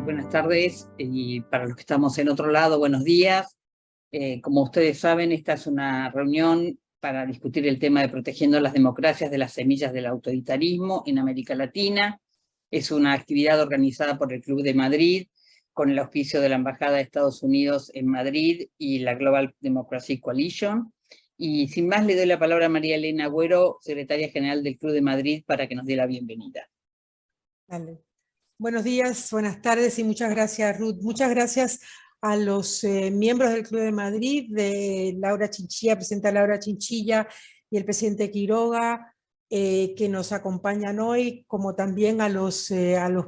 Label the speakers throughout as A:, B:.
A: Buenas tardes, y para los que estamos en otro lado, buenos días. Como ustedes saben, esta es una reunión para discutir el tema de protegiendo las democracias de las semillas del autoritarismo en América Latina. Es una actividad organizada por el Club de Madrid, con el auspicio de la Embajada de Estados Unidos en Madrid y la Global Democracy Coalition. Y sin más, le doy la palabra a María Elena Agüero, secretaria general del Club de Madrid, para que nos dé la bienvenida.
B: Vale. Buenos días, buenas tardes y muchas gracias, Ruth. Muchas gracias a los miembros del Club de Madrid, de Laura Chinchilla, presidenta Laura Chinchilla, y el presidente Quiroga, que nos acompañan hoy, como también a los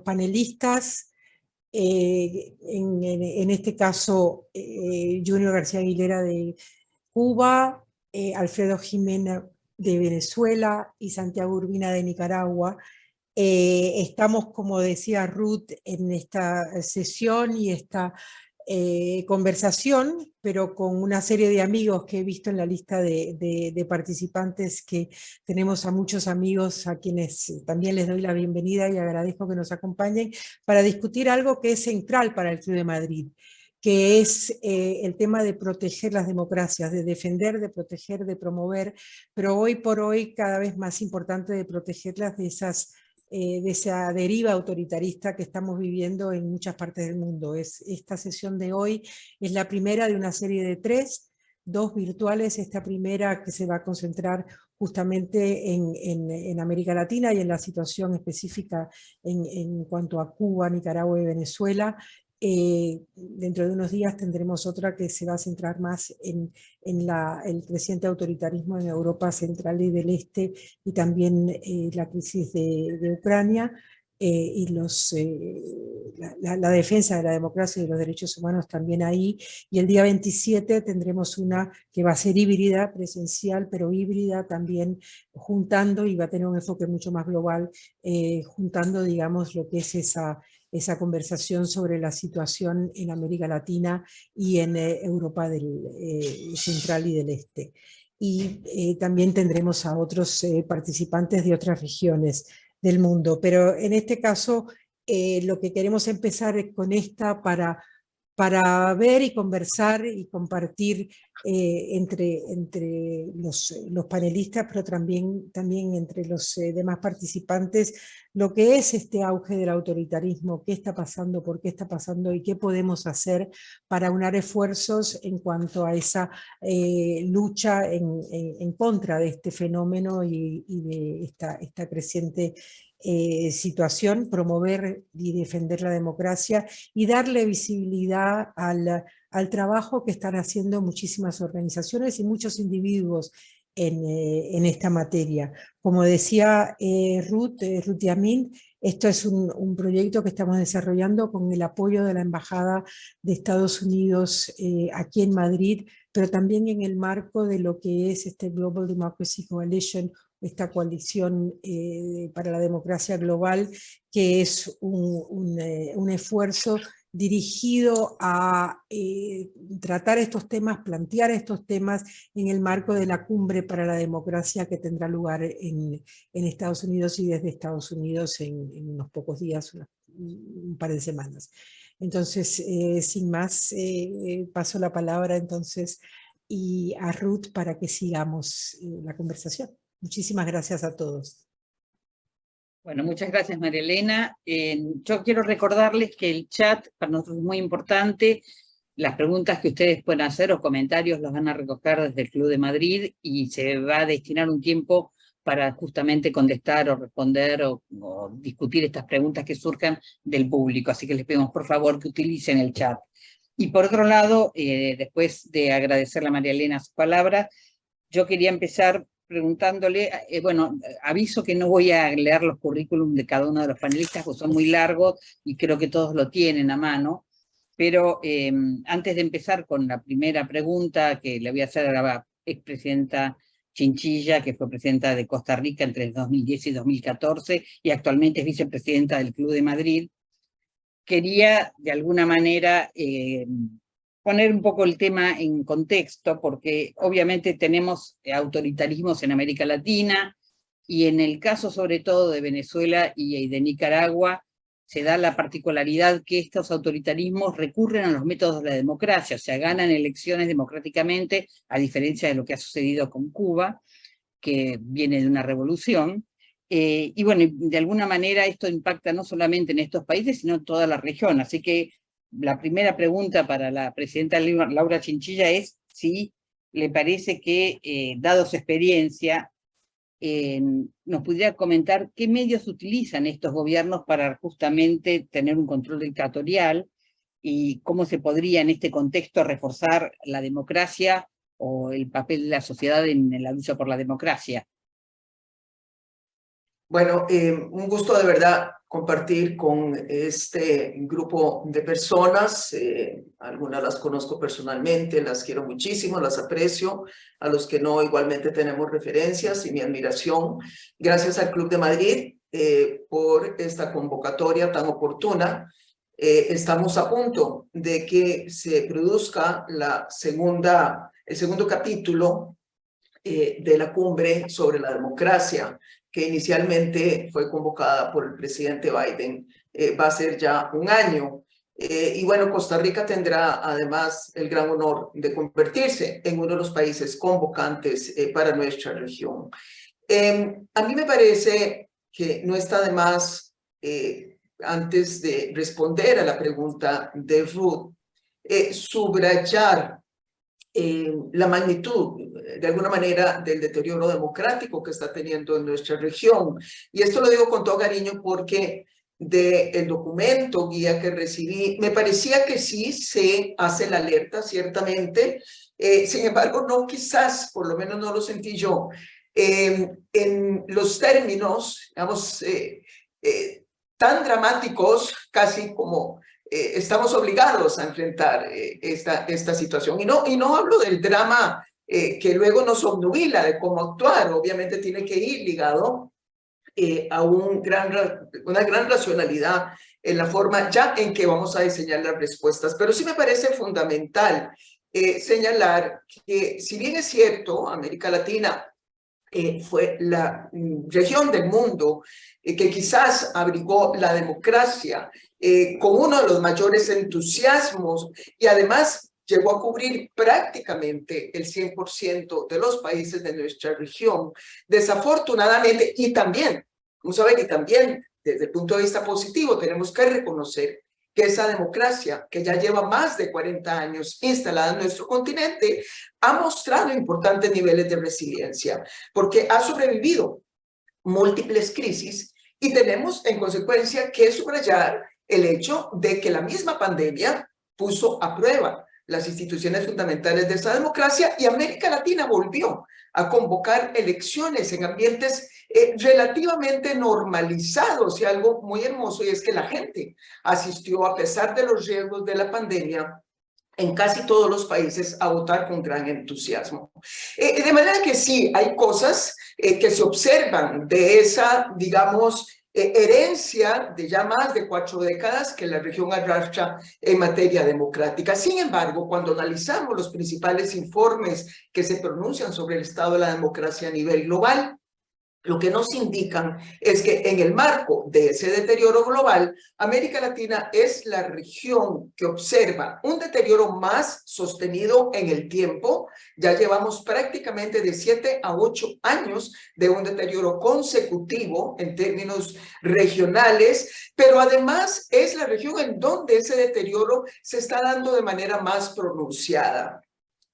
B: panelistas, en este caso Junior García Aguilera de Cuba, Alfredo Jiménez de Venezuela y Santiago Urbina de Nicaragua. Estamos, como decía Ruth, en esta sesión y esta conversación, pero con una serie de amigos que he visto en la lista de participantes, que tenemos a muchos amigos a quienes también les doy la bienvenida y agradezco que nos acompañen para discutir algo que es central para el Club de Madrid, que es el tema de proteger las democracias, de defender, de proteger, de promover, pero hoy por hoy cada vez más importante de protegerlas de esa deriva autoritarista que estamos viviendo en muchas partes del mundo. Esta sesión de hoy es la primera de una serie de dos virtuales. Esta primera que se va a concentrar justamente en América Latina y en la situación específica en cuanto a Cuba, Nicaragua y Venezuela. Dentro de unos días tendremos otra que se va a centrar más en el creciente autoritarismo en Europa Central y del Este, y también la crisis de Ucrania, y la defensa de la democracia y de los derechos humanos también ahí. Y el día 27 tendremos una que va a ser híbrida, presencial, pero híbrida también, juntando, y va a tener un enfoque mucho más global, juntando, digamos, lo que es esa conversación sobre la situación en América Latina y en Europa Central y del Este. Y también tendremos a otros participantes de otras regiones del mundo. Pero en este caso, lo que queremos empezar es con esta para ver y conversar y compartir entre los panelistas, pero también entre los demás participantes, lo que es este auge del autoritarismo, qué está pasando, por qué está pasando y qué podemos hacer para unar esfuerzos en cuanto a esa lucha en contra de este fenómeno y de esta creciente situación, promover y defender la democracia y darle visibilidad al trabajo que están haciendo muchísimas organizaciones y muchos individuos en esta materia. Como decía Ruth Yamin, esto es un proyecto que estamos desarrollando con el apoyo de la Embajada de Estados Unidos aquí en Madrid, pero también en el marco de lo que es este Global Democracy Coalition, esta coalición para la democracia global, que es un esfuerzo dirigido a tratar estos temas, plantear estos temas en el marco de la Cumbre para la Democracia que tendrá lugar en Estados Unidos y desde Estados Unidos en unos pocos días, un par de semanas. Entonces, sin más, paso la palabra entonces y a Ruth para que sigamos la conversación. Muchísimas gracias a todos.
A: Bueno, muchas gracias, María Elena. Yo quiero recordarles que el chat para nosotros es muy importante. Las preguntas que ustedes pueden hacer o comentarios los van a recoger desde el Club de Madrid y se va a destinar un tiempo para justamente contestar o responder o discutir estas preguntas que surjan del público. Así que les pedimos, por favor, que utilicen el chat. Y por otro lado, después de agradecerle a María Elena sus palabras, yo quería empezar preguntándole, bueno, aviso que no voy a leer los currículums de cada uno de los panelistas, porque son muy largos y creo que todos lo tienen a mano, pero antes de empezar con la primera pregunta que le voy a hacer a la expresidenta Chinchilla, que fue presidenta de Costa Rica entre 2010 y 2014, y actualmente es vicepresidenta del Club de Madrid, quería de alguna manera poner un poco el tema en contexto, porque obviamente tenemos autoritarismos en América Latina, y en el caso sobre todo de Venezuela y de Nicaragua, se da la particularidad que estos autoritarismos recurren a los métodos de la democracia, o sea, ganan elecciones democráticamente, a diferencia de lo que ha sucedido con Cuba, que viene de una revolución. Y bueno, de alguna manera esto impacta no solamente en estos países, sino en toda la región. Así que la primera pregunta para la presidenta Laura Chinchilla es si le parece que, dado su experiencia, nos pudiera comentar qué medios utilizan estos gobiernos para justamente tener un control dictatorial y cómo se podría en este contexto reforzar la democracia o el papel de la sociedad en la lucha por la democracia.
C: Bueno, un gusto de verdad compartir con este grupo de personas. Algunas las conozco personalmente, las quiero muchísimo, las aprecio. A los que no, igualmente tenemos referencias y mi admiración. Gracias al Club de Madrid por esta convocatoria tan oportuna. Estamos a punto de que se produzca el segundo capítulo de la cumbre sobre la democracia, que inicialmente fue convocada por el presidente Biden. Va a ser ya un año. Y bueno, Costa Rica tendrá además el gran honor de convertirse en uno de los países convocantes para nuestra región. A mí me parece que no está de más, antes de responder a la pregunta de Ruth, subrayar la magnitud, de alguna manera, del deterioro democrático que está teniendo en nuestra región. Y esto lo digo con todo cariño porque del documento guía que recibí, me parecía que sí se hace la alerta, ciertamente. Sin embargo, no quizás, por lo menos no lo sentí yo, en los términos, digamos, tan dramáticos, casi como estamos obligados a enfrentar esta situación. Y no hablo del drama que luego nos obnubila de cómo actuar. Obviamente tiene que ir ligado a una gran racionalidad en la forma ya en que vamos a diseñar las respuestas. Pero sí me parece fundamental señalar que, si bien es cierto, América Latina fue la región del mundo que quizás abrigó la democracia con uno de los mayores entusiasmos, y además llegó a cubrir prácticamente el 100% de los países de nuestra región. Desafortunadamente, y también, vamos a ver, y también desde el punto de vista positivo, tenemos que reconocer que esa democracia, que ya lleva más de 40 años instalada en nuestro continente, ha mostrado importantes niveles de resiliencia, porque ha sobrevivido múltiples crisis, y tenemos en consecuencia que subrayar el hecho de que la misma pandemia puso a prueba las instituciones fundamentales de esa democracia, y América Latina volvió a convocar elecciones en ambientes relativamente normalizados, y algo muy hermoso, y es que la gente asistió, a pesar de los riesgos de la pandemia, en casi todos los países, a votar con gran entusiasmo. De manera que sí, hay cosas que se observan de esa, digamos, herencia de ya más de 4 décadas que la región arrastra en materia democrática. Sin embargo, cuando analizamos los principales informes que se pronuncian sobre el estado de la democracia a nivel global, lo que nos indican es que en el marco de ese deterioro global, América Latina es la región que observa un deterioro más sostenido en el tiempo. Ya llevamos prácticamente de 7 a 8 años de un deterioro consecutivo en términos regionales, pero además es la región en donde ese deterioro se está dando de manera más pronunciada.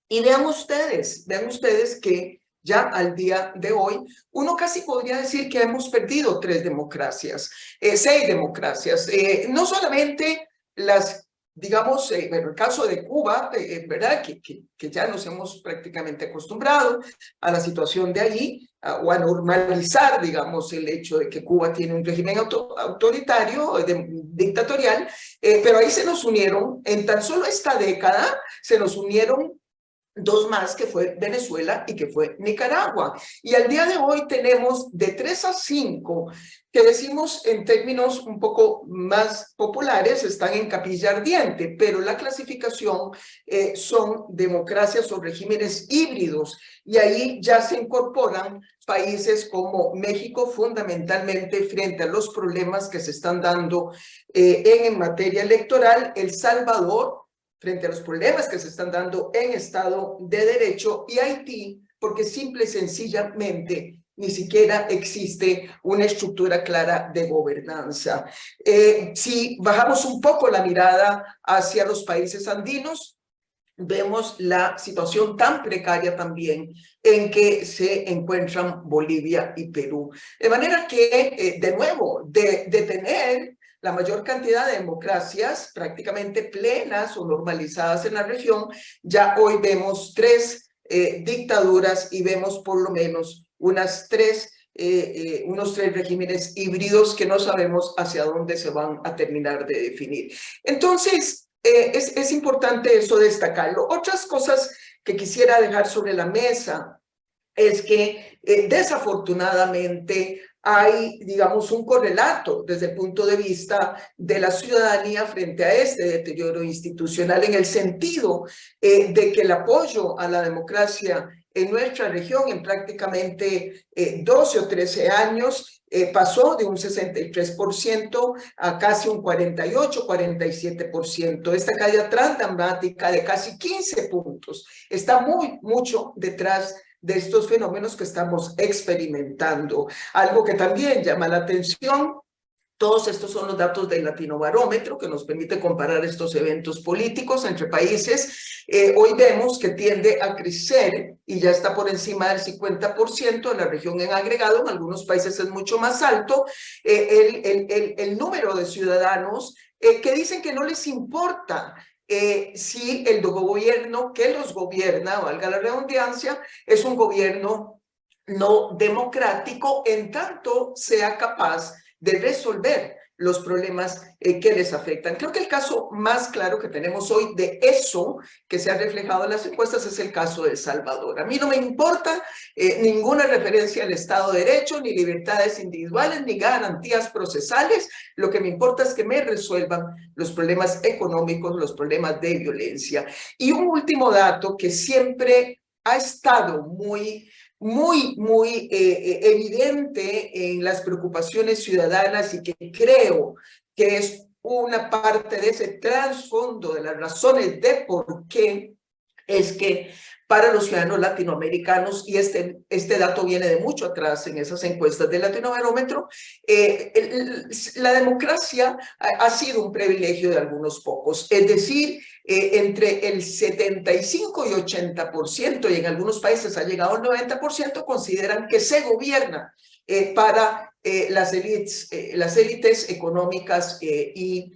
C: Y vean ustedes que ya al día de hoy, uno casi podría decir que hemos perdido 6 democracias. No solamente las, digamos, en el caso de Cuba, ¿verdad? Que ya nos hemos prácticamente acostumbrado a la situación de allí, o a normalizar, digamos, el hecho de que Cuba tiene un régimen autoritario, dictatorial, pero ahí se nos unieron, en tan solo esta década, se nos unieron dos más, que fue Venezuela y que fue Nicaragua. Y al día de hoy tenemos de 3 a 5, que decimos en términos un poco más populares, están en capilla ardiente, pero la clasificación son democracias o regímenes híbridos, y ahí ya se incorporan países como México, fundamentalmente frente a los problemas que se están dando en materia electoral, El Salvador, frente a los problemas que se están dando en Estado de Derecho, y Haití, porque simple y sencillamente ni siquiera existe una estructura clara de gobernanza. Si bajamos un poco la mirada hacia los países andinos, vemos la situación tan precaria también en que se encuentran Bolivia y Perú. De manera que, de nuevo, de tener la mayor cantidad de democracias prácticamente plenas o normalizadas en la región, ya hoy vemos 3 dictaduras y vemos por lo menos unos 3 regímenes híbridos que no sabemos hacia dónde se van a terminar de definir. Entonces, es importante eso destacarlo. Otras cosas que quisiera dejar sobre la mesa es que desafortunadamente hay, digamos, un correlato desde el punto de vista de la ciudadanía frente a este deterioro institucional, en el sentido de que el apoyo a la democracia en nuestra región en prácticamente 12 o 13 años pasó de un 63% a casi un 48, 47%. Esta caída dramática de casi 15 puntos está mucho detrás de estos fenómenos que estamos experimentando. Algo que también llama la atención, todos estos son los datos del Latinobarómetro, que nos permite comparar estos eventos políticos entre países. Hoy vemos que tiende a crecer y ya está por encima del 50% en la región en agregado. En algunos países es mucho más alto el número de ciudadanos que dicen que no les importa si el gobierno que los gobierna, valga la redundancia, es un gobierno no democrático, en tanto sea capaz de resolver los problemas que les afectan. Creo que el caso más claro que tenemos hoy de eso que se ha reflejado en las encuestas es el caso de El Salvador. A mí no me importa ninguna referencia al Estado de Derecho, ni libertades individuales, ni garantías procesales. Lo que me importa es que me resuelvan los problemas económicos, los problemas de violencia. Y un último dato que siempre ha estado muy evidente en las preocupaciones ciudadanas, y que creo que es una parte de ese trasfondo de las razones de por qué, es que para los ciudadanos latinoamericanos, y este dato viene de mucho atrás en esas encuestas del Latinobarómetro, la democracia ha sido un privilegio de algunos pocos, es decir, entre el 75 y 80%, y en algunos países ha llegado al 90%, consideran que se gobierna para las élites económicas y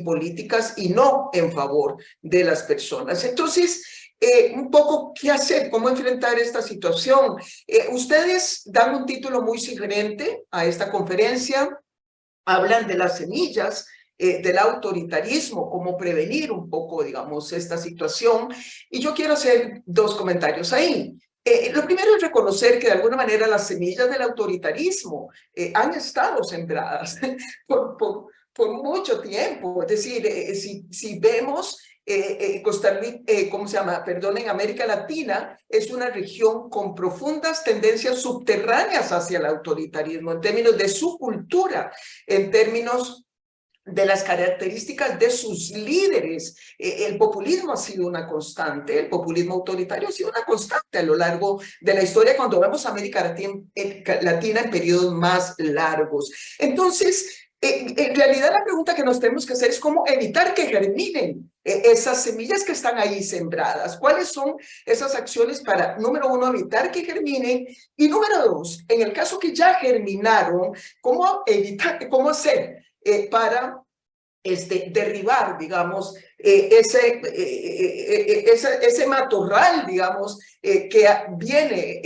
C: políticas, y no en favor de las personas. Entonces, un poco qué hacer, cómo enfrentar esta situación. Ustedes dan un título muy sugerente a esta conferencia, hablan de las semillas del autoritarismo, cómo prevenir un poco, digamos, esta situación, y yo quiero hacer 2 comentarios ahí. Lo primero es reconocer que de alguna manera las semillas del autoritarismo han estado sembradas por mucho tiempo. Es decir, si vemos Costa Rica, en América Latina es una región con profundas tendencias subterráneas hacia el autoritarismo en términos de su cultura, en términos de las características de sus líderes. El populismo ha sido una constante, el populismo autoritario ha sido una constante a lo largo de la historia, cuando vemos América Latina en periodos más largos. Entonces, en realidad la pregunta que nos tenemos que hacer es cómo evitar que germinen esas semillas que están ahí sembradas. ¿Cuáles son esas acciones para, número 1, evitar que germinen? Y número 2, en el caso que ya germinaron, ¿cómo hacer para derribar, digamos, ese matorral, digamos, que viene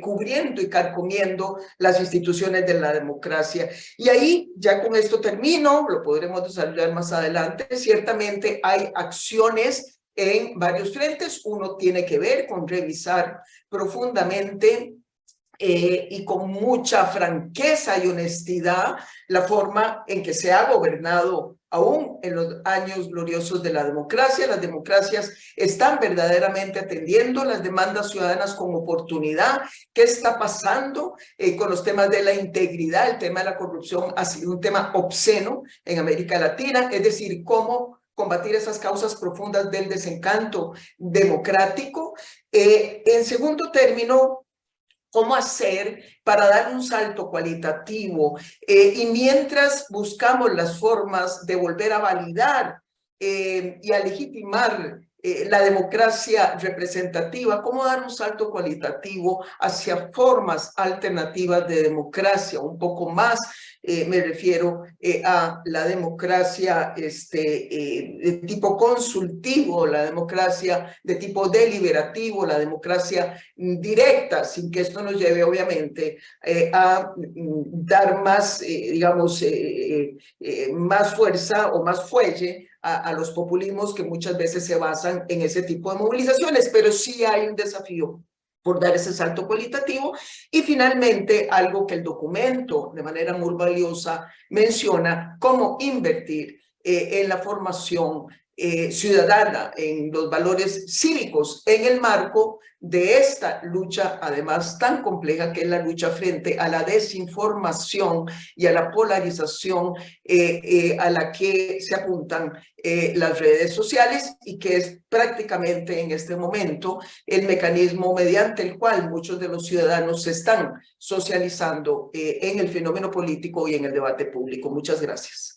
C: cubriendo y carcomiendo las instituciones de la democracia? Y ahí, ya con esto termino, lo podremos desarrollar más adelante. Ciertamente hay acciones en varios frentes. Uno tiene que ver con revisar profundamente y con mucha franqueza y honestidad la forma en que se ha gobernado aún en los años gloriosos de la democracia. Las democracias están verdaderamente atendiendo las demandas ciudadanas con oportunidad. ¿Qué está pasando con los temas de la integridad? El tema de la corrupción ha sido un tema obsceno en América Latina, es decir, cómo combatir esas causas profundas del desencanto democrático. En segundo término, cómo hacer para dar un salto cualitativo y mientras buscamos las formas de volver a validar y a legitimar la democracia representativa, cómo dar un salto cualitativo hacia formas alternativas de democracia, un poco más, me refiero a la democracia de tipo consultivo, la democracia de tipo deliberativo, la democracia directa, sin que esto nos lleve obviamente a dar más, digamos, más fuerza o más fuelle a los populismos que muchas veces se basan en ese tipo de movilizaciones, pero sí hay un desafío por dar ese salto cualitativo. Y finalmente, algo que el documento de manera muy valiosa menciona, cómo invertir en la formación ciudadana, en los valores cívicos, en el marco de esta lucha, además tan compleja que es la lucha frente a la desinformación y a la polarización a la que se apuntan las redes sociales y que es prácticamente en este momento el mecanismo mediante el cual muchos de los ciudadanos se están socializando en el fenómeno político y en el debate público. Muchas gracias.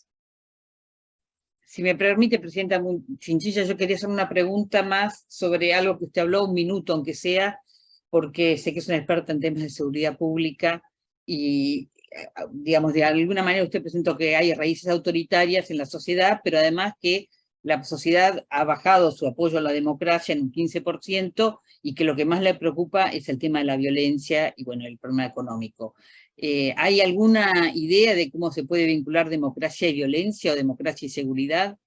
A: Si me permite, Presidenta Chinchilla, yo quería hacer una pregunta más sobre algo que usted habló, un minuto aunque sea, porque sé que es una experta en temas de seguridad pública y, digamos, de alguna manera usted presentó que hay raíces autoritarias en la sociedad, pero además que la sociedad ha bajado su apoyo a la democracia en un 15% y que lo que más le preocupa es el tema de la violencia y, bueno, el problema económico. ¿Hay alguna idea de cómo se puede vincular democracia y violencia o democracia y seguridad?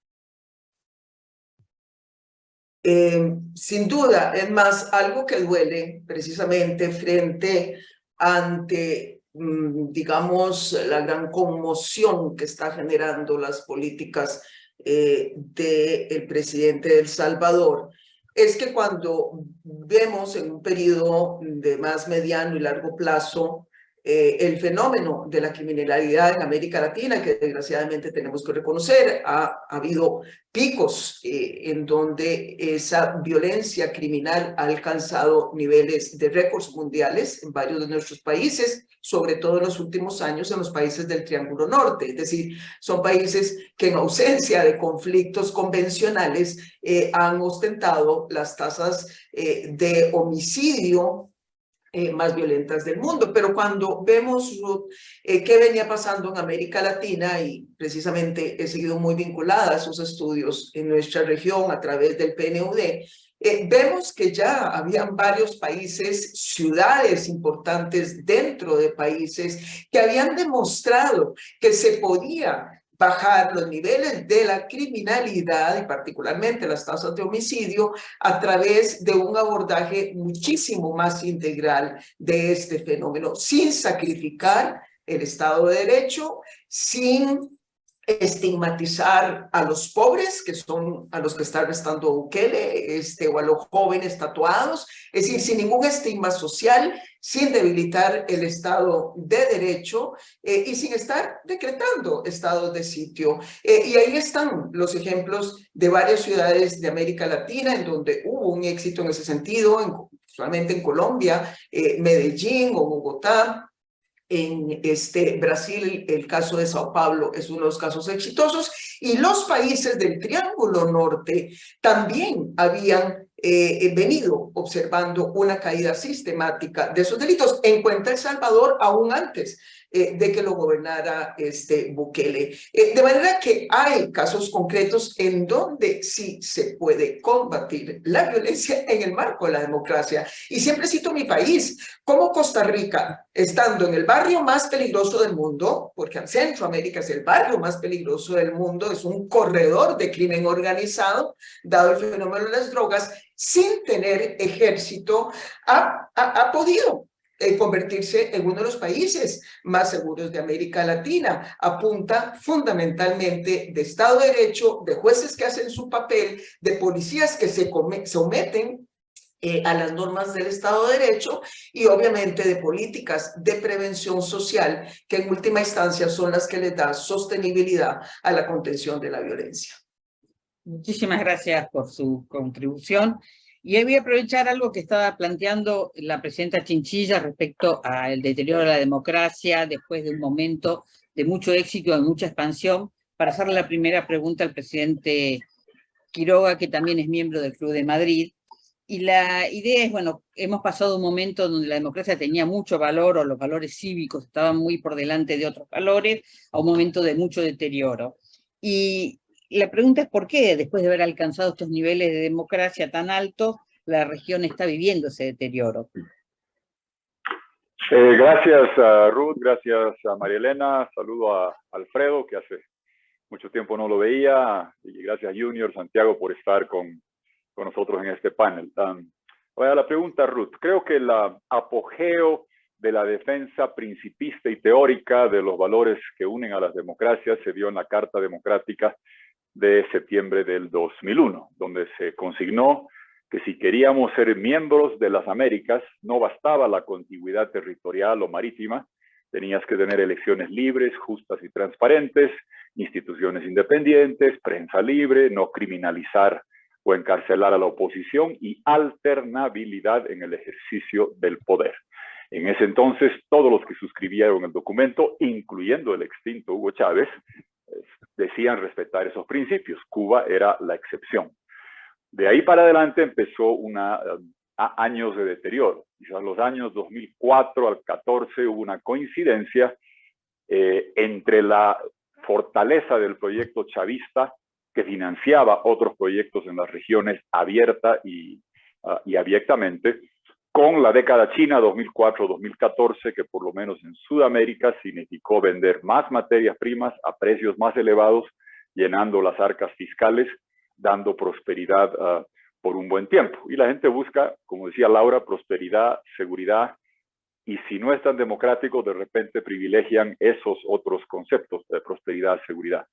C: Sin duda, es más, algo que duele precisamente frente ante, digamos, la gran conmoción que está generando las políticas del presidente de El Salvador, es que cuando vemos en un periodo de más mediano y largo plazo el fenómeno de la criminalidad en América Latina, que desgraciadamente tenemos que reconocer, ha habido picos en donde esa violencia criminal ha alcanzado niveles de récords mundiales en varios de nuestros países, sobre todo en los últimos años en los países del Triángulo Norte, es decir, son países que en ausencia de conflictos convencionales han ostentado las tasas de homicidio más violentas del mundo. Pero cuando vemos qué venía pasando en América Latina, y precisamente he seguido muy vinculada a esos estudios en nuestra región a través del PNUD, vemos que ya habían varios países, ciudades importantes dentro de países que habían demostrado que se podía bajar los niveles de la criminalidad y particularmente las tasas de homicidio a través de un abordaje muchísimo más integral de este fenómeno, sin sacrificar el Estado de Derecho, sin estigmatizar a los pobres, que son a los que está arrestando Bukele, o a los jóvenes tatuados, es decir, sin ningún estigma social, sin debilitar el Estado de Derecho y sin estar decretando estados de sitio. Y ahí están los ejemplos de varias ciudades de América Latina en donde hubo un éxito en ese sentido, solamente en Colombia, Medellín o Bogotá. En Brasil, el caso de Sao Paulo es uno de los casos exitosos, y los países del Triángulo Norte también habían venido observando una caída sistemática de esos delitos. En cuenta El Salvador aún antes de que lo gobernara Bukele. De manera que hay casos concretos en donde sí se puede combatir la violencia en el marco de la democracia. Y siempre cito mi país, como Costa Rica, estando en el barrio más peligroso del mundo, porque Centroamérica es el barrio más peligroso del mundo, es un corredor de crimen organizado, dado el fenómeno de las drogas, sin tener ejército, ha podido convertirse en uno de los países más seguros de América Latina. Apunta fundamentalmente de Estado de Derecho, de jueces que hacen su papel, de policías que se someten a las normas del Estado de Derecho y obviamente de políticas de prevención social que en última instancia son las que le dan sostenibilidad a la contención de la violencia.
A: Muchísimas gracias por su contribución. Y ahí voy a aprovechar algo que estaba planteando la presidenta Chinchilla respecto al deterioro de la democracia después de un momento de mucho éxito, de mucha expansión, para hacerle la primera pregunta al presidente Quiroga, que también es miembro del Club de Madrid. Y la idea es, bueno, hemos pasado un momento donde la democracia tenía mucho valor, o los valores cívicos estaban muy por delante de otros valores, a un momento de mucho deterioro. Y la pregunta es por qué, después de haber alcanzado estos niveles de democracia tan altos, la región está viviendo ese deterioro.
D: Gracias a Ruth, gracias a María Elena, saludo a Alfredo, que hace mucho tiempo no lo veía, y gracias a Junior, Santiago, por estar con nosotros en este panel. A la pregunta, Ruth, creo que el apogeo de la defensa principista y teórica de los valores que unen a las democracias se dio en la Carta Democrática de septiembre del 2001, donde se consignó que si queríamos ser miembros de las Américas, no bastaba la contiguidad territorial o marítima, tenías que tener elecciones libres, justas y transparentes, instituciones independientes, prensa libre, no criminalizar o encarcelar a la oposición y alternabilidad en el ejercicio del poder. En ese entonces, todos los que suscribieron el documento, incluyendo el extinto Hugo Chávez, decían respetar esos principios. Cuba era la excepción. De ahí para adelante empezó años de deterioro. Quizás los años 2004 al 14 hubo una coincidencia entre la fortaleza del proyecto chavista que financiaba otros proyectos en las regiones abierta y abiertamente, con la década china 2004-2014, que por lo menos en Sudamérica significó vender más materias primas a precios más elevados, llenando las arcas fiscales, dando prosperidad por un buen tiempo. Y la gente busca, como decía Laura, prosperidad, seguridad, y si no es tan democrático, de repente privilegian esos otros conceptos de prosperidad, seguridad.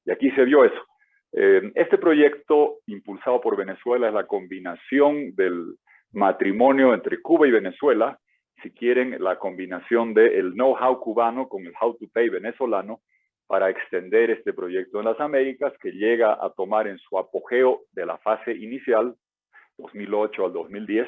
D: Y aquí se vio eso. Este proyecto, impulsado por Venezuela, es la combinación del matrimonio entre Cuba y Venezuela, si quieren, la combinación del know-how cubano con el how to pay venezolano para extender este proyecto en las Américas, que llega a tomar en su apogeo de la fase inicial, 2008 al 2010,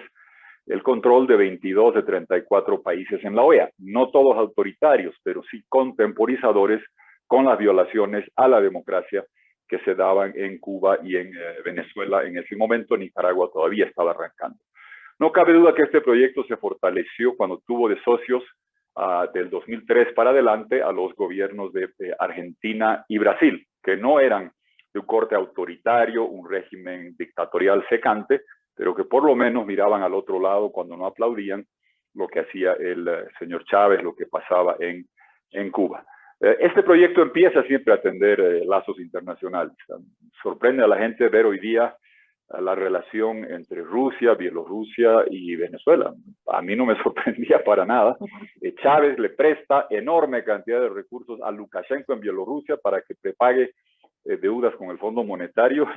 D: el control de 22 de 34 países en la OEA. No todos autoritarios, pero sí contemporizadores con las violaciones a la democracia que se daban en Cuba y en Venezuela en ese momento. Nicaragua todavía estaba arrancando. No cabe duda que este proyecto se fortaleció cuando tuvo de socios del 2003 para adelante a los gobiernos de Argentina y Brasil, que no eran de un corte autoritario, un régimen dictatorial secante, pero que por lo menos miraban al otro lado cuando no aplaudían lo que hacía el señor Chávez, lo que pasaba en Cuba. Este proyecto empieza siempre a tender lazos internacionales. Sorprende a la gente ver hoy día la relación entre Rusia, Bielorrusia y Venezuela. A mí no me sorprendía para nada. Chávez le presta enorme cantidad de recursos a Lukashenko en Bielorrusia para que prepague deudas con el Fondo Monetario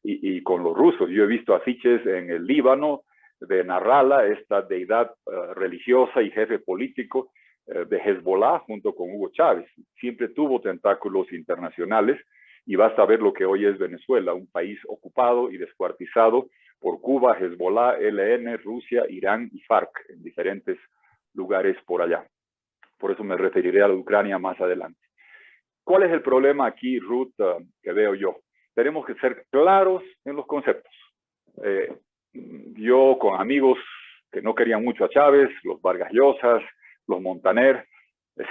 D: y con los rusos. Yo he visto afiches en el Líbano de Nasrallah, esta deidad religiosa y jefe político de Hezbollah, junto con Hugo Chávez. Siempre tuvo tentáculos internacionales, y basta ver lo que hoy es Venezuela, un país ocupado y descuartizado por Cuba, Hezbollah, ELN, Rusia, Irán y FARC, en diferentes lugares por allá. Por eso me referiré a la Ucrania más adelante. ¿Cuál es el problema aquí, Ruth, que veo yo? Tenemos que ser claros en los conceptos. Yo con amigos que no querían mucho a Chávez, los Vargas Llosas, los Montaner,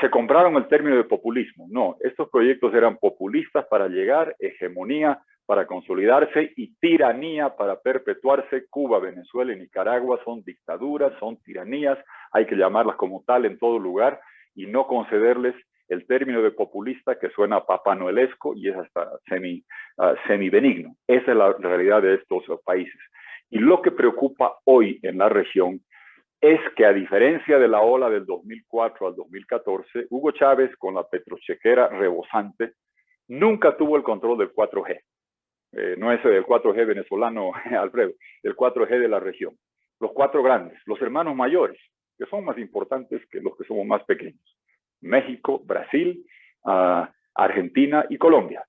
D: se compraron el término de populismo. No, estos proyectos eran populistas para llegar, hegemonía, para consolidarse y tiranía para perpetuarse. Cuba, Venezuela y Nicaragua son dictaduras, son tiranías, hay que llamarlas como tal en todo lugar y no concederles el término de populista que suena papanoelesco y es hasta semi benigno. Esa es la realidad de estos países. Y lo que preocupa hoy en la región es que, a diferencia de la ola del 2004 al 2014, Hugo Chávez, con la petrochequera rebosante, nunca tuvo el control del 4G. No es el 4G venezolano, Alfredo, el 4G de la región. Los cuatro grandes, los hermanos mayores, que son más importantes que los que somos más pequeños. México, Brasil, Argentina y Colombia.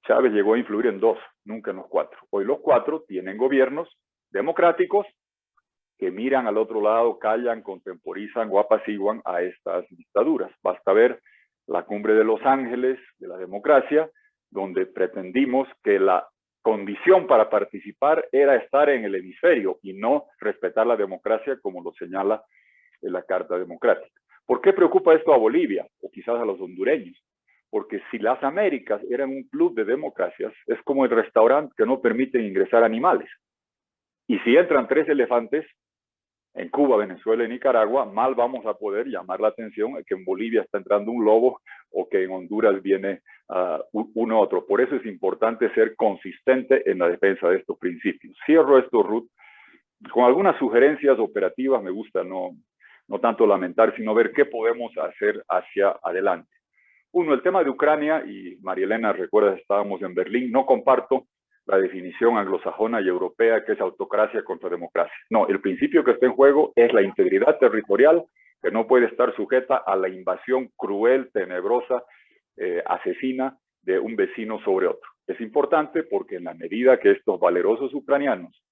D: Chávez llegó a influir en dos, nunca en los cuatro. Hoy los cuatro tienen gobiernos democráticos que miran al otro lado, callan, contemporizan o apaciguan a estas dictaduras. Basta ver la cumbre de Los Ángeles de la democracia, donde pretendimos que la condición para participar era estar en el hemisferio y no respetar la democracia como lo señala en la Carta Democrática. ¿Por qué preocupa esto a Bolivia o quizás a los hondureños? Porque si las Américas eran un club de democracias, es como el restaurante que no permiten ingresar animales. Y si entran 3 elefantes, en Cuba, Venezuela y Nicaragua, mal vamos a poder llamar la atención que en Bolivia está entrando un lobo o que en Honduras viene uno otro. Por eso es importante ser consistente en la defensa de estos principios. Cierro esto, Ruth, con algunas sugerencias operativas. Me gusta no tanto lamentar, sino ver qué podemos hacer hacia adelante. Uno, el tema de Ucrania, y María Elena, recuerda, estábamos en Berlín, no comparto la definición anglosajona y europea que es autocracia contra democracia. No, el principio que está en juego es la integridad territorial, que no puede estar sujeta a la invasión cruel, tenebrosa, asesina de un vecino sobre otro. Es importante porque en la medida que estos valerosos ucranianos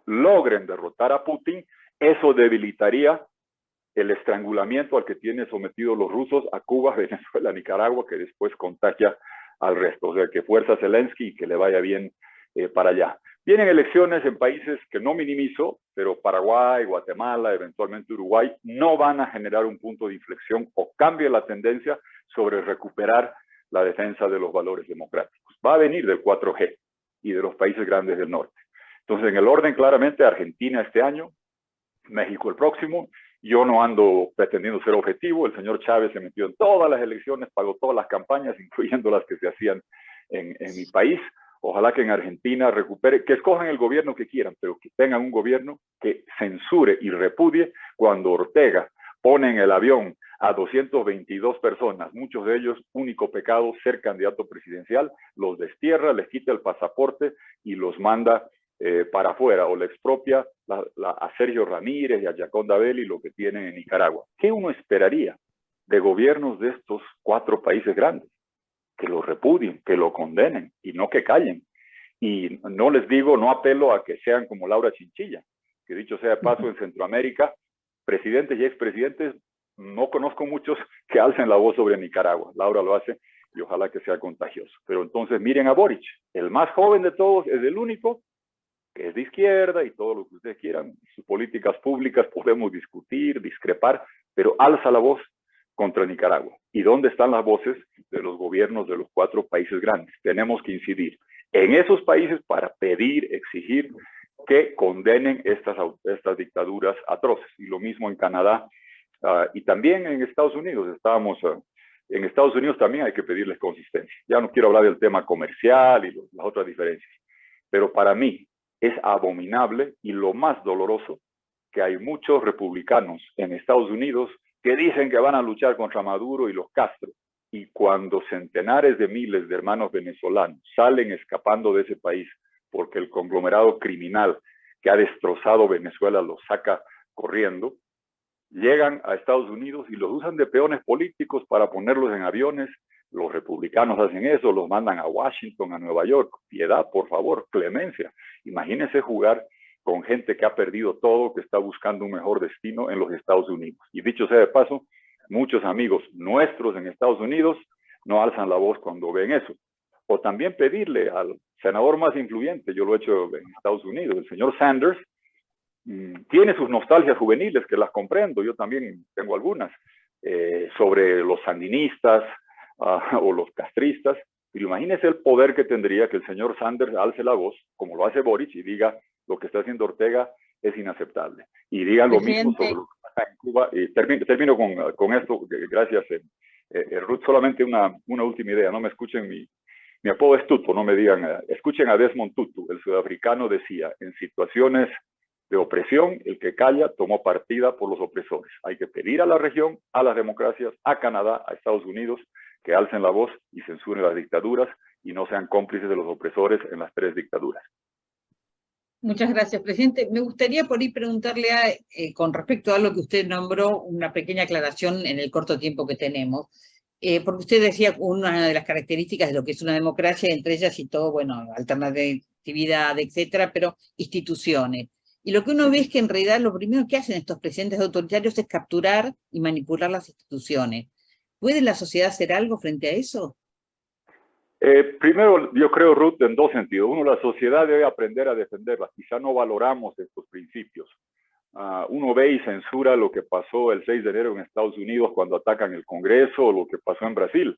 D: logren derrotar a Putin, eso debilitaría el estrangulamiento al que tienen sometidos los rusos a Cuba, Venezuela, Nicaragua, que después contagia al resto. O sea, que fuerza Zelensky y que le vaya bien para allá. Vienen elecciones en países que no minimizo, pero Paraguay, Guatemala, eventualmente Uruguay, no van a generar un punto de inflexión o cambie la tendencia sobre recuperar la defensa de los valores democráticos. Va a venir del 4G y de los países grandes del norte. Entonces, en el orden, claramente, Argentina este año, México el próximo. Yo no ando pretendiendo ser objetivo. El señor Chávez se metió en todas las elecciones, pagó todas las campañas, incluyendo las que se hacían en mi país. Ojalá que en Argentina recupere, que escojan el gobierno que quieran, pero que tengan un gobierno que censure y repudie cuando Ortega pone en el avión a 222 personas, muchos de ellos único pecado, ser candidato presidencial, los destierra, les quita el pasaporte y los manda para afuera, o le expropia a Sergio Ramírez y a Yaconda Belli lo que tienen en Nicaragua. ¿Qué uno esperaría de gobiernos de estos 4 países grandes? Que lo repudien, que lo condenen y no que callen. Y no les digo, no apelo a que sean como Laura Chinchilla, que dicho sea de paso, en Centroamérica, presidentes y expresidentes, no conozco muchos que alcen la voz sobre Nicaragua. Laura lo hace y ojalá que sea contagioso. Pero entonces miren a Boric, el más joven de todos, es el único que es de izquierda y todo lo que ustedes quieran. Sus políticas públicas podemos discutir, discrepar, pero alza la voz contra Nicaragua. ¿Y dónde están las voces de los gobiernos de los 4 países grandes? Tenemos que incidir en esos países para pedir, exigir que condenen estas dictaduras atroces. Y lo mismo en Canadá y también en Estados Unidos. En Estados Unidos también hay que pedirles consistencia. Ya no quiero hablar del tema comercial y las otras diferencias, pero para mí es abominable y lo más doloroso que hay muchos republicanos en Estados Unidos que dicen que van a luchar contra Maduro y los Castro, y cuando centenares de miles de hermanos venezolanos salen escapando de ese país porque el conglomerado criminal que ha destrozado Venezuela los saca corriendo, llegan a Estados Unidos y los usan de peones políticos para ponerlos en aviones. Los republicanos hacen eso, los mandan a Washington, a Nueva York. Piedad, por favor, clemencia. Imagínense jugar con gente que ha perdido todo, que está buscando un mejor destino en los Estados Unidos. Y dicho sea de paso, muchos amigos nuestros en Estados Unidos no alzan la voz cuando ven eso. O también pedirle al senador más influyente, yo lo he hecho en Estados Unidos, el señor Sanders, tiene sus nostalgias juveniles, que las comprendo, yo también tengo algunas, sobre los sandinistas o los castristas, Pero imagínese el poder que tendría que el señor Sanders alce la voz, como lo hace Boric, y diga lo que está haciendo Ortega es inaceptable. Y diga lo mismo sobre lo que pasa en Cuba. Y termino con esto, gracias, Ruth. Solamente una última idea, no me escuchen mi apodo es Tutu, no me digan, escuchen a Desmond Tutu, el sudafricano decía, en situaciones de opresión, el que calla tomó partida por los opresores. Hay que pedir a la región, a las democracias, a Canadá, a Estados Unidos, que alcen la voz y censuren las dictaduras y no sean cómplices de los opresores en las 3 dictaduras.
A: Muchas gracias, presidente. Me gustaría por ahí preguntarle con respecto a lo que usted nombró, una pequeña aclaración en el corto tiempo que tenemos. Porque usted decía una de las características de lo que es una democracia, entre ellas y todo, bueno, alternatividad, etcétera, pero instituciones. Y lo que uno ve es que en realidad lo primero que hacen estos presidentes autoritarios es capturar y manipular las instituciones. ¿Puede la sociedad hacer algo frente a eso?
D: Primero, yo creo, Ruth, en 2 sentidos. Uno, la sociedad debe aprender a defenderlas. Quizá no valoramos estos principios. Uno ve y censura lo que pasó el 6 de enero en Estados Unidos cuando atacan el Congreso, o lo que pasó en Brasil.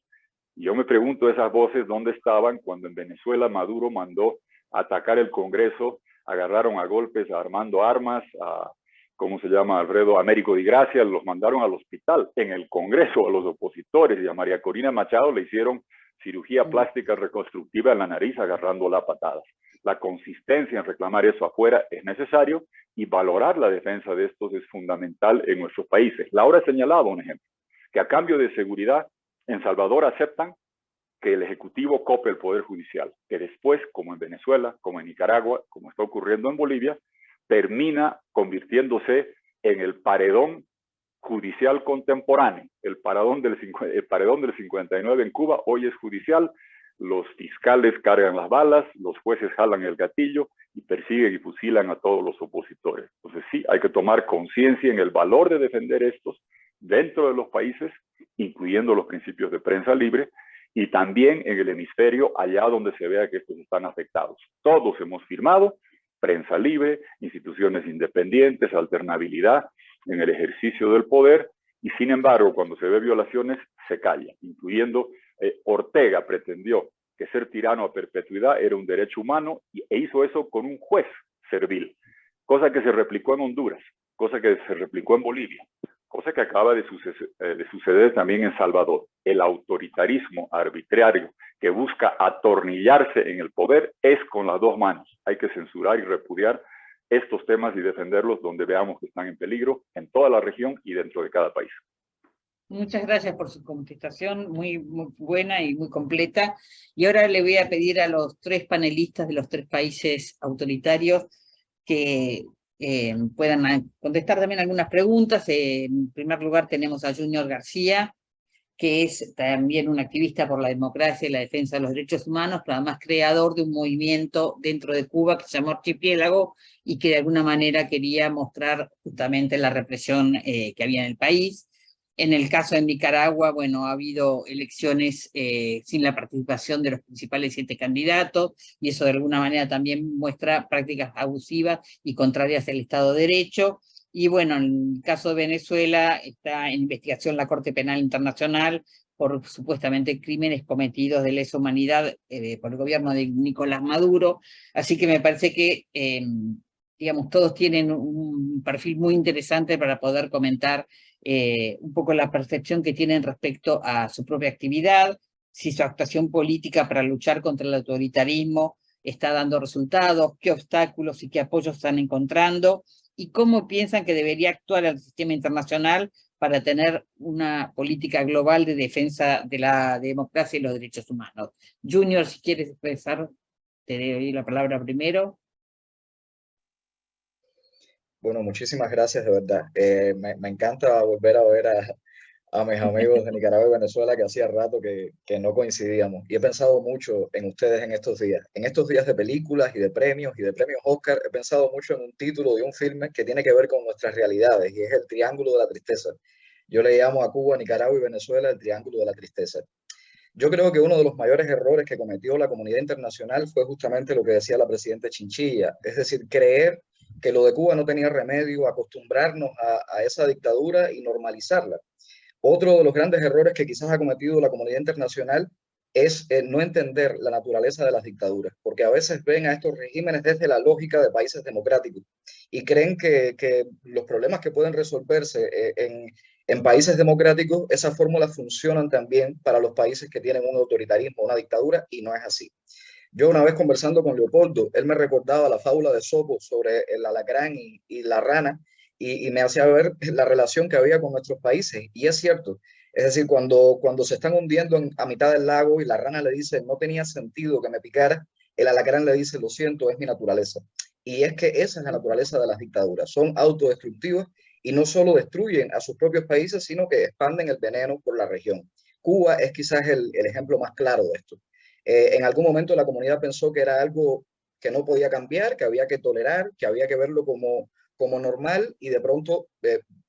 D: Y yo me pregunto esas voces dónde estaban cuando en Venezuela Maduro mandó atacar el Congreso, agarraron a golpes a Armando Armas, a, ¿cómo se llama? Alfredo Américo Di Gracia, los mandaron al hospital, en el Congreso, a los opositores, y a María Corina Machado le hicieron cirugía plástica reconstructiva en la nariz agarrándola a patadas. La consistencia en reclamar eso afuera es necesario y valorar la defensa de estos es fundamental en nuestros países. Laura ha señalado un ejemplo, que a cambio de seguridad en Salvador aceptan que el Ejecutivo cope el Poder Judicial, que después, como en Venezuela, como en Nicaragua, como está ocurriendo en Bolivia, termina convirtiéndose en el paredón judicial contemporáneo. El paredón del 59 en Cuba hoy es judicial, los fiscales cargan las balas, los jueces jalan el gatillo y persiguen y fusilan a todos los opositores. Entonces sí, hay que tomar conciencia en el valor de defender estos dentro de los países, incluyendo los principios de prensa libre, y también en el hemisferio allá donde se vea que estos están afectados. Todos hemos firmado prensa libre, instituciones independientes, alternabilidad en el ejercicio del poder, y sin embargo, cuando se ve violaciones, se calla, incluyendo Ortega pretendió que ser tirano a perpetuidad era un derecho humano e hizo eso con un juez servil, cosa que se replicó en Honduras, cosa que se replicó en Bolivia, cosa que acaba de suceder también en Salvador. El autoritarismo arbitrario que busca atornillarse en el poder es con las 2 manos. Hay que censurar y repudiar estos temas y defenderlos donde veamos que están en peligro en toda la región y dentro de cada país.
A: Muchas gracias por su contestación, muy buena y muy completa. Y ahora le voy a pedir a los 3 panelistas de los 3 países autoritarios que puedan contestar también algunas preguntas. En primer lugar tenemos a Junior García, que es también un activista por la democracia y la defensa de los derechos humanos, pero además creador de un movimiento dentro de Cuba que se llamó Archipiélago y que de alguna manera quería mostrar justamente la represión que había en el país. En el caso de Nicaragua, bueno, ha habido elecciones sin la participación de los principales 7 candidatos, y eso de alguna manera también muestra prácticas abusivas y contrarias al Estado de Derecho. Y bueno, en el caso de Venezuela está en investigación la Corte Penal Internacional por supuestamente crímenes cometidos de lesa humanidad por el gobierno de Nicolás Maduro. Así que me parece que, digamos, todos tienen un perfil muy interesante para poder comentar un poco la percepción que tienen respecto a su propia actividad, si su actuación política para luchar contra el autoritarismo está dando resultados, qué obstáculos y qué apoyos están encontrando, y cómo piensan que debería actuar el sistema internacional para tener una política global de defensa de la democracia y los derechos humanos. Junior, si quieres expresar, te doy la palabra primero.
E: Bueno, muchísimas gracias, de verdad. Me encanta volver a ver a mis amigos de Nicaragua y Venezuela, que hacía rato que no coincidíamos. Y he pensado mucho en ustedes en estos días de películas y de premios Oscar. He pensado mucho en un título de un filme que tiene que ver con nuestras realidades, y es El Triángulo de la Tristeza. Yo le llamo a Cuba, Nicaragua y Venezuela el Triángulo de la Tristeza. Yo creo que uno de los mayores errores que cometió la comunidad internacional fue justamente lo que decía la presidenta Chinchilla, es decir, creer que lo de Cuba no tenía remedio, acostumbrarnos a esa dictadura y normalizarla. Otro de los grandes errores que quizás ha cometido la comunidad internacional es no entender la naturaleza de las dictaduras, porque a veces ven a estos regímenes desde la lógica de países democráticos y creen que los problemas que pueden resolverse en países democráticos, esas fórmulas funcionan también para los países que tienen un autoritarismo, una dictadura, y no es así. Yo una vez conversando con Leopoldo, él me recordaba la fábula de Sopo sobre el alacrán y la rana, y me hacía ver la relación que había con nuestros países, y es cierto. Es decir, cuando se están hundiendo a mitad del lago y la rana le dice, no tenía sentido que me picara, el alacrán le dice, lo siento, es mi naturaleza. Y es que esa es la naturaleza de las dictaduras. Son autodestructivas y no solo destruyen a sus propios países, sino que expanden el veneno por la región. Cuba es quizás el ejemplo más claro de esto. En algún momento la comunidad pensó que era algo que no podía cambiar, que había que tolerar, que había que verlo como normal, y de pronto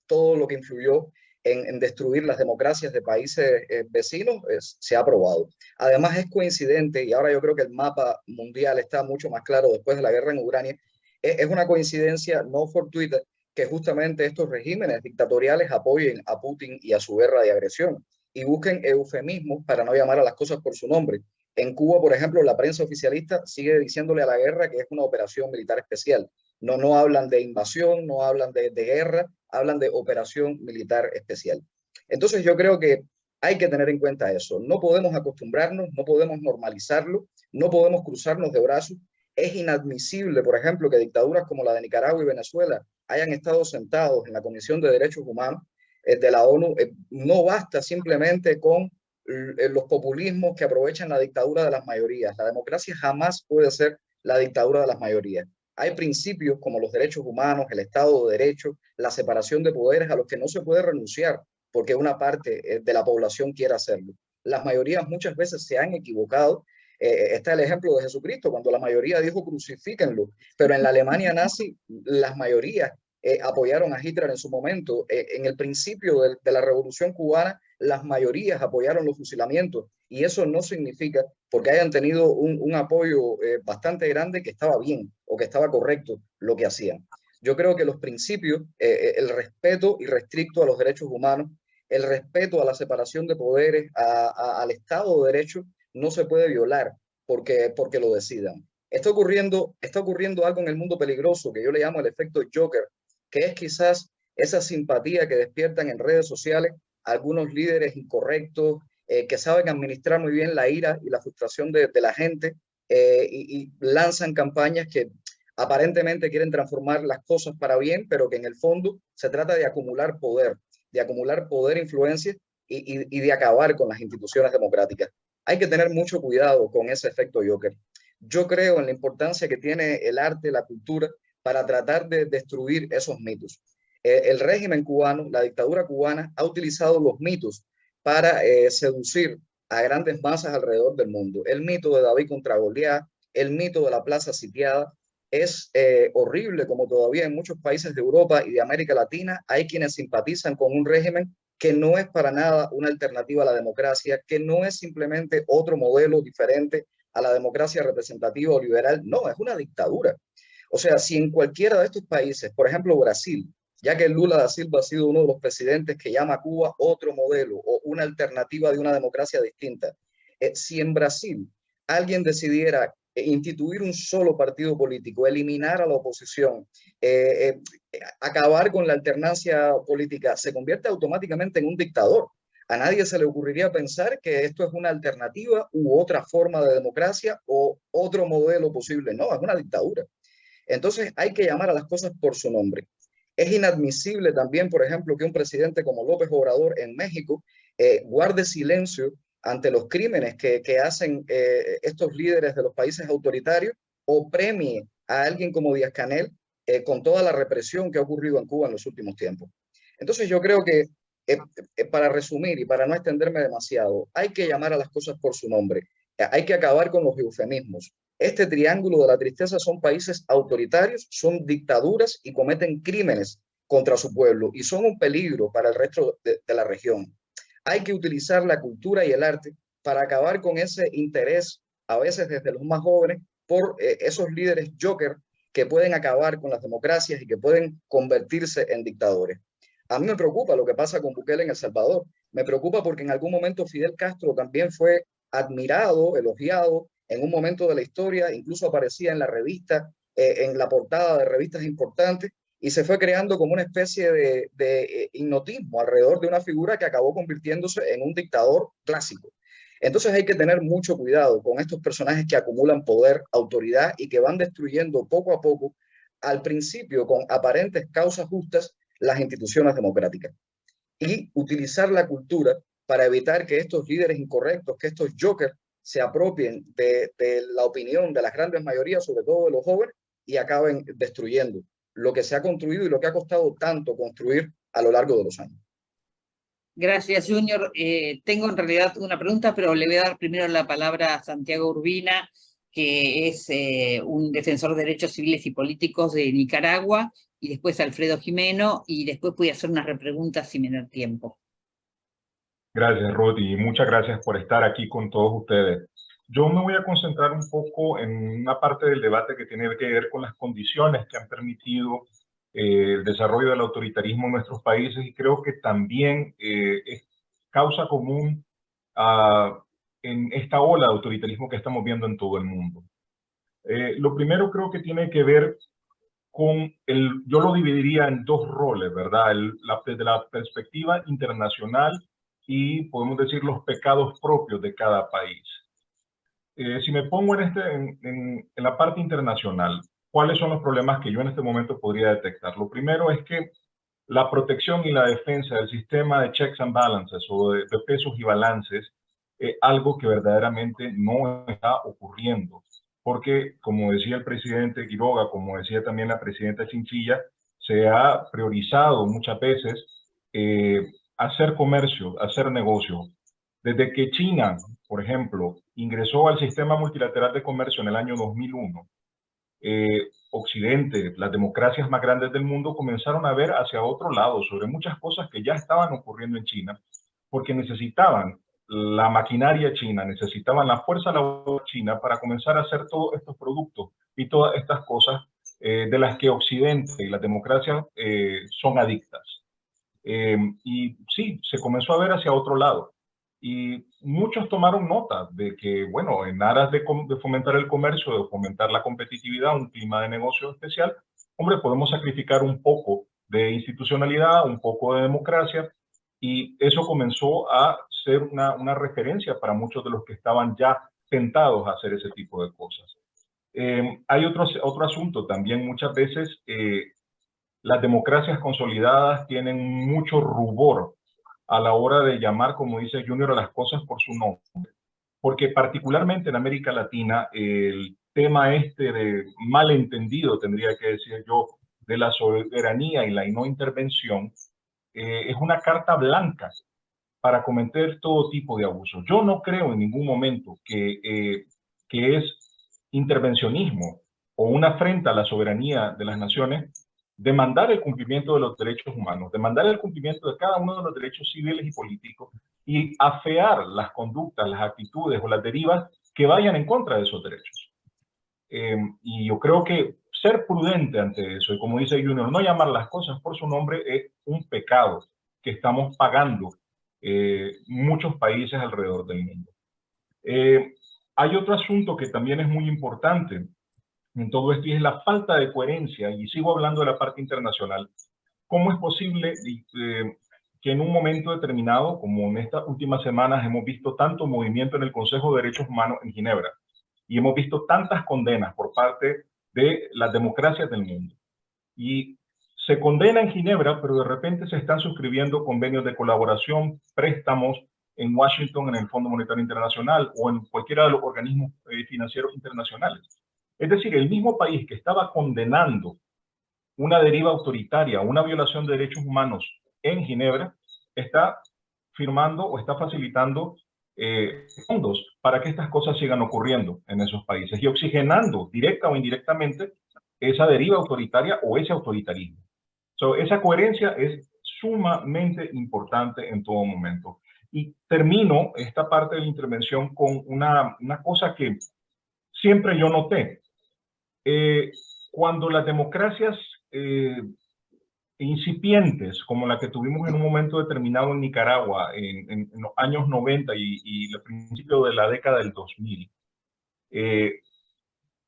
E: todo lo que influyó en destruir las democracias de países vecinos se ha probado. Además es coincidente, y ahora yo creo que el mapa mundial está mucho más claro después de la guerra en Ucrania, es una coincidencia no fortuita que justamente estos regímenes dictatoriales apoyen a Putin y a su guerra de agresión y busquen eufemismos para no llamar a las cosas por su nombre. En Cuba, por ejemplo, la prensa oficialista sigue diciéndole a la guerra que es una operación militar especial. No hablan de invasión, no hablan de guerra, hablan de operación militar especial. Entonces yo creo que hay que tener en cuenta eso. No podemos acostumbrarnos, no podemos normalizarlo, no podemos cruzarnos de brazos. Es inadmisible, por ejemplo, que dictaduras como la de Nicaragua y Venezuela hayan estado sentados en la Comisión de Derechos Humanos de la ONU. No basta simplemente con los populismos que aprovechan la dictadura de las mayorías. La democracia jamás puede ser la dictadura de las mayorías. Hay principios como los derechos humanos, el Estado de Derecho, la separación de poderes a los que no se puede renunciar porque una parte de la población quiera hacerlo. Las mayorías muchas veces se han equivocado. Está el ejemplo de Jesucristo, cuando la mayoría dijo crucifíquenlo, pero en la Alemania nazi las mayorías apoyaron a Hitler en su momento. En el principio de la Revolución Cubana, las mayorías apoyaron los fusilamientos, y eso no significa porque hayan tenido un apoyo bastante grande que estaba bien o que estaba correcto lo que hacían. Yo creo que los principios, el respeto irrestricto a los derechos humanos, el respeto a la separación de poderes, al Estado de Derecho, no se puede violar porque lo decidan. Está ocurriendo algo en el mundo peligroso que yo le llamo el efecto Joker, que es quizás esa simpatía que despiertan en redes sociales algunos líderes incorrectos que saben administrar muy bien la ira y la frustración de la gente y lanzan campañas que aparentemente quieren transformar las cosas para bien, pero que en el fondo se trata de acumular poder e influencia y de acabar con las instituciones democráticas. Hay que tener mucho cuidado con ese efecto Joker. Yo creo en la importancia que tiene el arte, la cultura, para tratar de destruir esos mitos. El régimen cubano, la dictadura cubana, ha utilizado los mitos para seducir a grandes masas alrededor del mundo. El mito de David contra Goliat, el mito de la plaza sitiada, es horrible como todavía en muchos países de Europa y de América Latina hay quienes simpatizan con un régimen que no es para nada una alternativa a la democracia, que no es simplemente otro modelo diferente a la democracia representativa o liberal. No, es una dictadura. O sea, si en cualquiera de estos países, por ejemplo Brasil, ya que Lula da Silva ha sido uno de los presidentes que llama a Cuba otro modelo o una alternativa de una democracia distinta, si en Brasil alguien decidiera instituir un solo partido político, eliminar a la oposición, acabar con la alternancia política, se convierte automáticamente en un dictador. A nadie se le ocurriría pensar que esto es una alternativa u otra forma de democracia o otro modelo posible. No, es una dictadura. Entonces hay que llamar a las cosas por su nombre. Es inadmisible también, por ejemplo, que un presidente como López Obrador en México guarde silencio ante los crímenes que hacen estos líderes de los países autoritarios o premie a alguien como Díaz-Canel con toda la represión que ha ocurrido en Cuba en los últimos tiempos. Entonces yo creo que para resumir y para no extenderme demasiado, hay que llamar a las cosas por su nombre. Hay que acabar con los eufemismos. Este triángulo de la tristeza son países autoritarios, son dictaduras y cometen crímenes contra su pueblo y son un peligro para el resto de la región. Hay que utilizar la cultura y el arte para acabar con ese interés, a veces desde los más jóvenes, por esos líderes joker que pueden acabar con las democracias y que pueden convertirse en dictadores. A mí me preocupa lo que pasa con Bukele en El Salvador. Me preocupa porque en algún momento Fidel Castro también fue admirado, elogiado en un momento de la historia, incluso aparecía en la revista, en la portada de revistas importantes, y se fue creando como una especie de hipnotismo alrededor de una figura que acabó convirtiéndose en un dictador clásico. Entonces hay que tener mucho cuidado con estos personajes que acumulan poder, autoridad y que van destruyendo poco a poco, al principio con aparentes causas justas, las instituciones democráticas. Y utilizar la cultura para evitar que estos líderes incorrectos, que estos jokers se apropien de la opinión de las grandes mayorías, sobre todo de los jóvenes, y acaben destruyendo lo que se ha construido y lo que ha costado tanto construir a lo largo de los años.
A: Gracias, Junior. Tengo en realidad una pregunta, pero le voy a dar primero la palabra a Santiago Urbina, que es un defensor de derechos civiles y políticos de Nicaragua, y después Alfredo Jimeno, y después voy a hacer unas repreguntas si me da tiempo.
F: Gracias, Ruth, y muchas gracias por estar aquí con todos ustedes. Yo me voy a concentrar un poco en una parte del debate que tiene que ver con las condiciones que han permitido el desarrollo del autoritarismo en nuestros países, y creo que también es causa común en esta ola de autoritarismo que estamos viendo en todo el mundo. Lo primero creo que tiene que ver con yo lo dividiría en dos roles, ¿verdad? Desde la perspectiva internacional y podemos decir los pecados propios de cada país. Si me pongo en la parte internacional, ¿cuáles son los problemas que yo en este momento podría detectar? Lo primero es que la protección y la defensa del sistema de checks and balances o de pesos y balances es algo que verdaderamente no está ocurriendo. Porque, como decía el presidente Quiroga, como decía también la presidenta Chinchilla, se ha priorizado muchas veces hacer comercio, hacer negocio. Desde que China, por ejemplo, ingresó al sistema multilateral de comercio en el año 2001, Occidente, las democracias más grandes del mundo comenzaron a ver hacia otro lado sobre muchas cosas que ya estaban ocurriendo en China, porque necesitaban la maquinaria china, necesitaban la fuerza laboral china para comenzar a hacer todos estos productos y todas estas cosas de las que Occidente y las democracias son adictas. Y sí, se comenzó a ver hacia otro lado. Y muchos tomaron nota de que, bueno, en aras de fomentar el comercio, de fomentar la competitividad, un clima de negocio especial, hombre, podemos sacrificar un poco de institucionalidad, un poco de democracia, y eso comenzó a ser una referencia para muchos de los que estaban ya tentados a hacer ese tipo de cosas. Hay otro asunto también, muchas veces las democracias consolidadas tienen mucho rubor a la hora de llamar, como dice Junior, a las cosas por su nombre. Porque particularmente en América Latina, el tema de malentendido, tendría que decir yo, de la soberanía y la no intervención, es una carta blanca para cometer todo tipo de abusos. Yo no creo en ningún momento que es intervencionismo o una afrenta a la soberanía de las naciones demandar el cumplimiento de los derechos humanos, demandar el cumplimiento de cada uno de los derechos civiles y políticos y afear las conductas, las actitudes o las derivas que vayan en contra de esos derechos. Y yo creo que ser prudente ante eso, y como dice Junior, no llamar las cosas por su nombre es un pecado que estamos pagando muchos países alrededor del mundo. Hay otro asunto que también es muy importante en todo esto y es la falta de coherencia, y sigo hablando de la parte internacional. ¿Cómo es posible que en un momento determinado, como en estas últimas semanas, hemos visto tanto movimiento en el Consejo de Derechos Humanos en Ginebra y hemos visto tantas condenas por parte de las democracias del mundo? Y se condena en Ginebra, pero de repente se están suscribiendo convenios de colaboración, préstamos en Washington, en el Fondo Monetario Internacional o en cualquiera de los organismos financieros internacionales. Es decir, el mismo país que estaba condenando una deriva autoritaria, una violación de derechos humanos en Ginebra, está firmando o está facilitando fondos para que estas cosas sigan ocurriendo en esos países y oxigenando directa o indirectamente esa deriva autoritaria o ese autoritarismo. Esa coherencia es sumamente importante en todo momento. Y termino esta parte de la intervención con una cosa que siempre yo noté. Cuando las democracias incipientes, como la que tuvimos en un momento determinado en Nicaragua, en los años 90 y el principio de la década del 2000,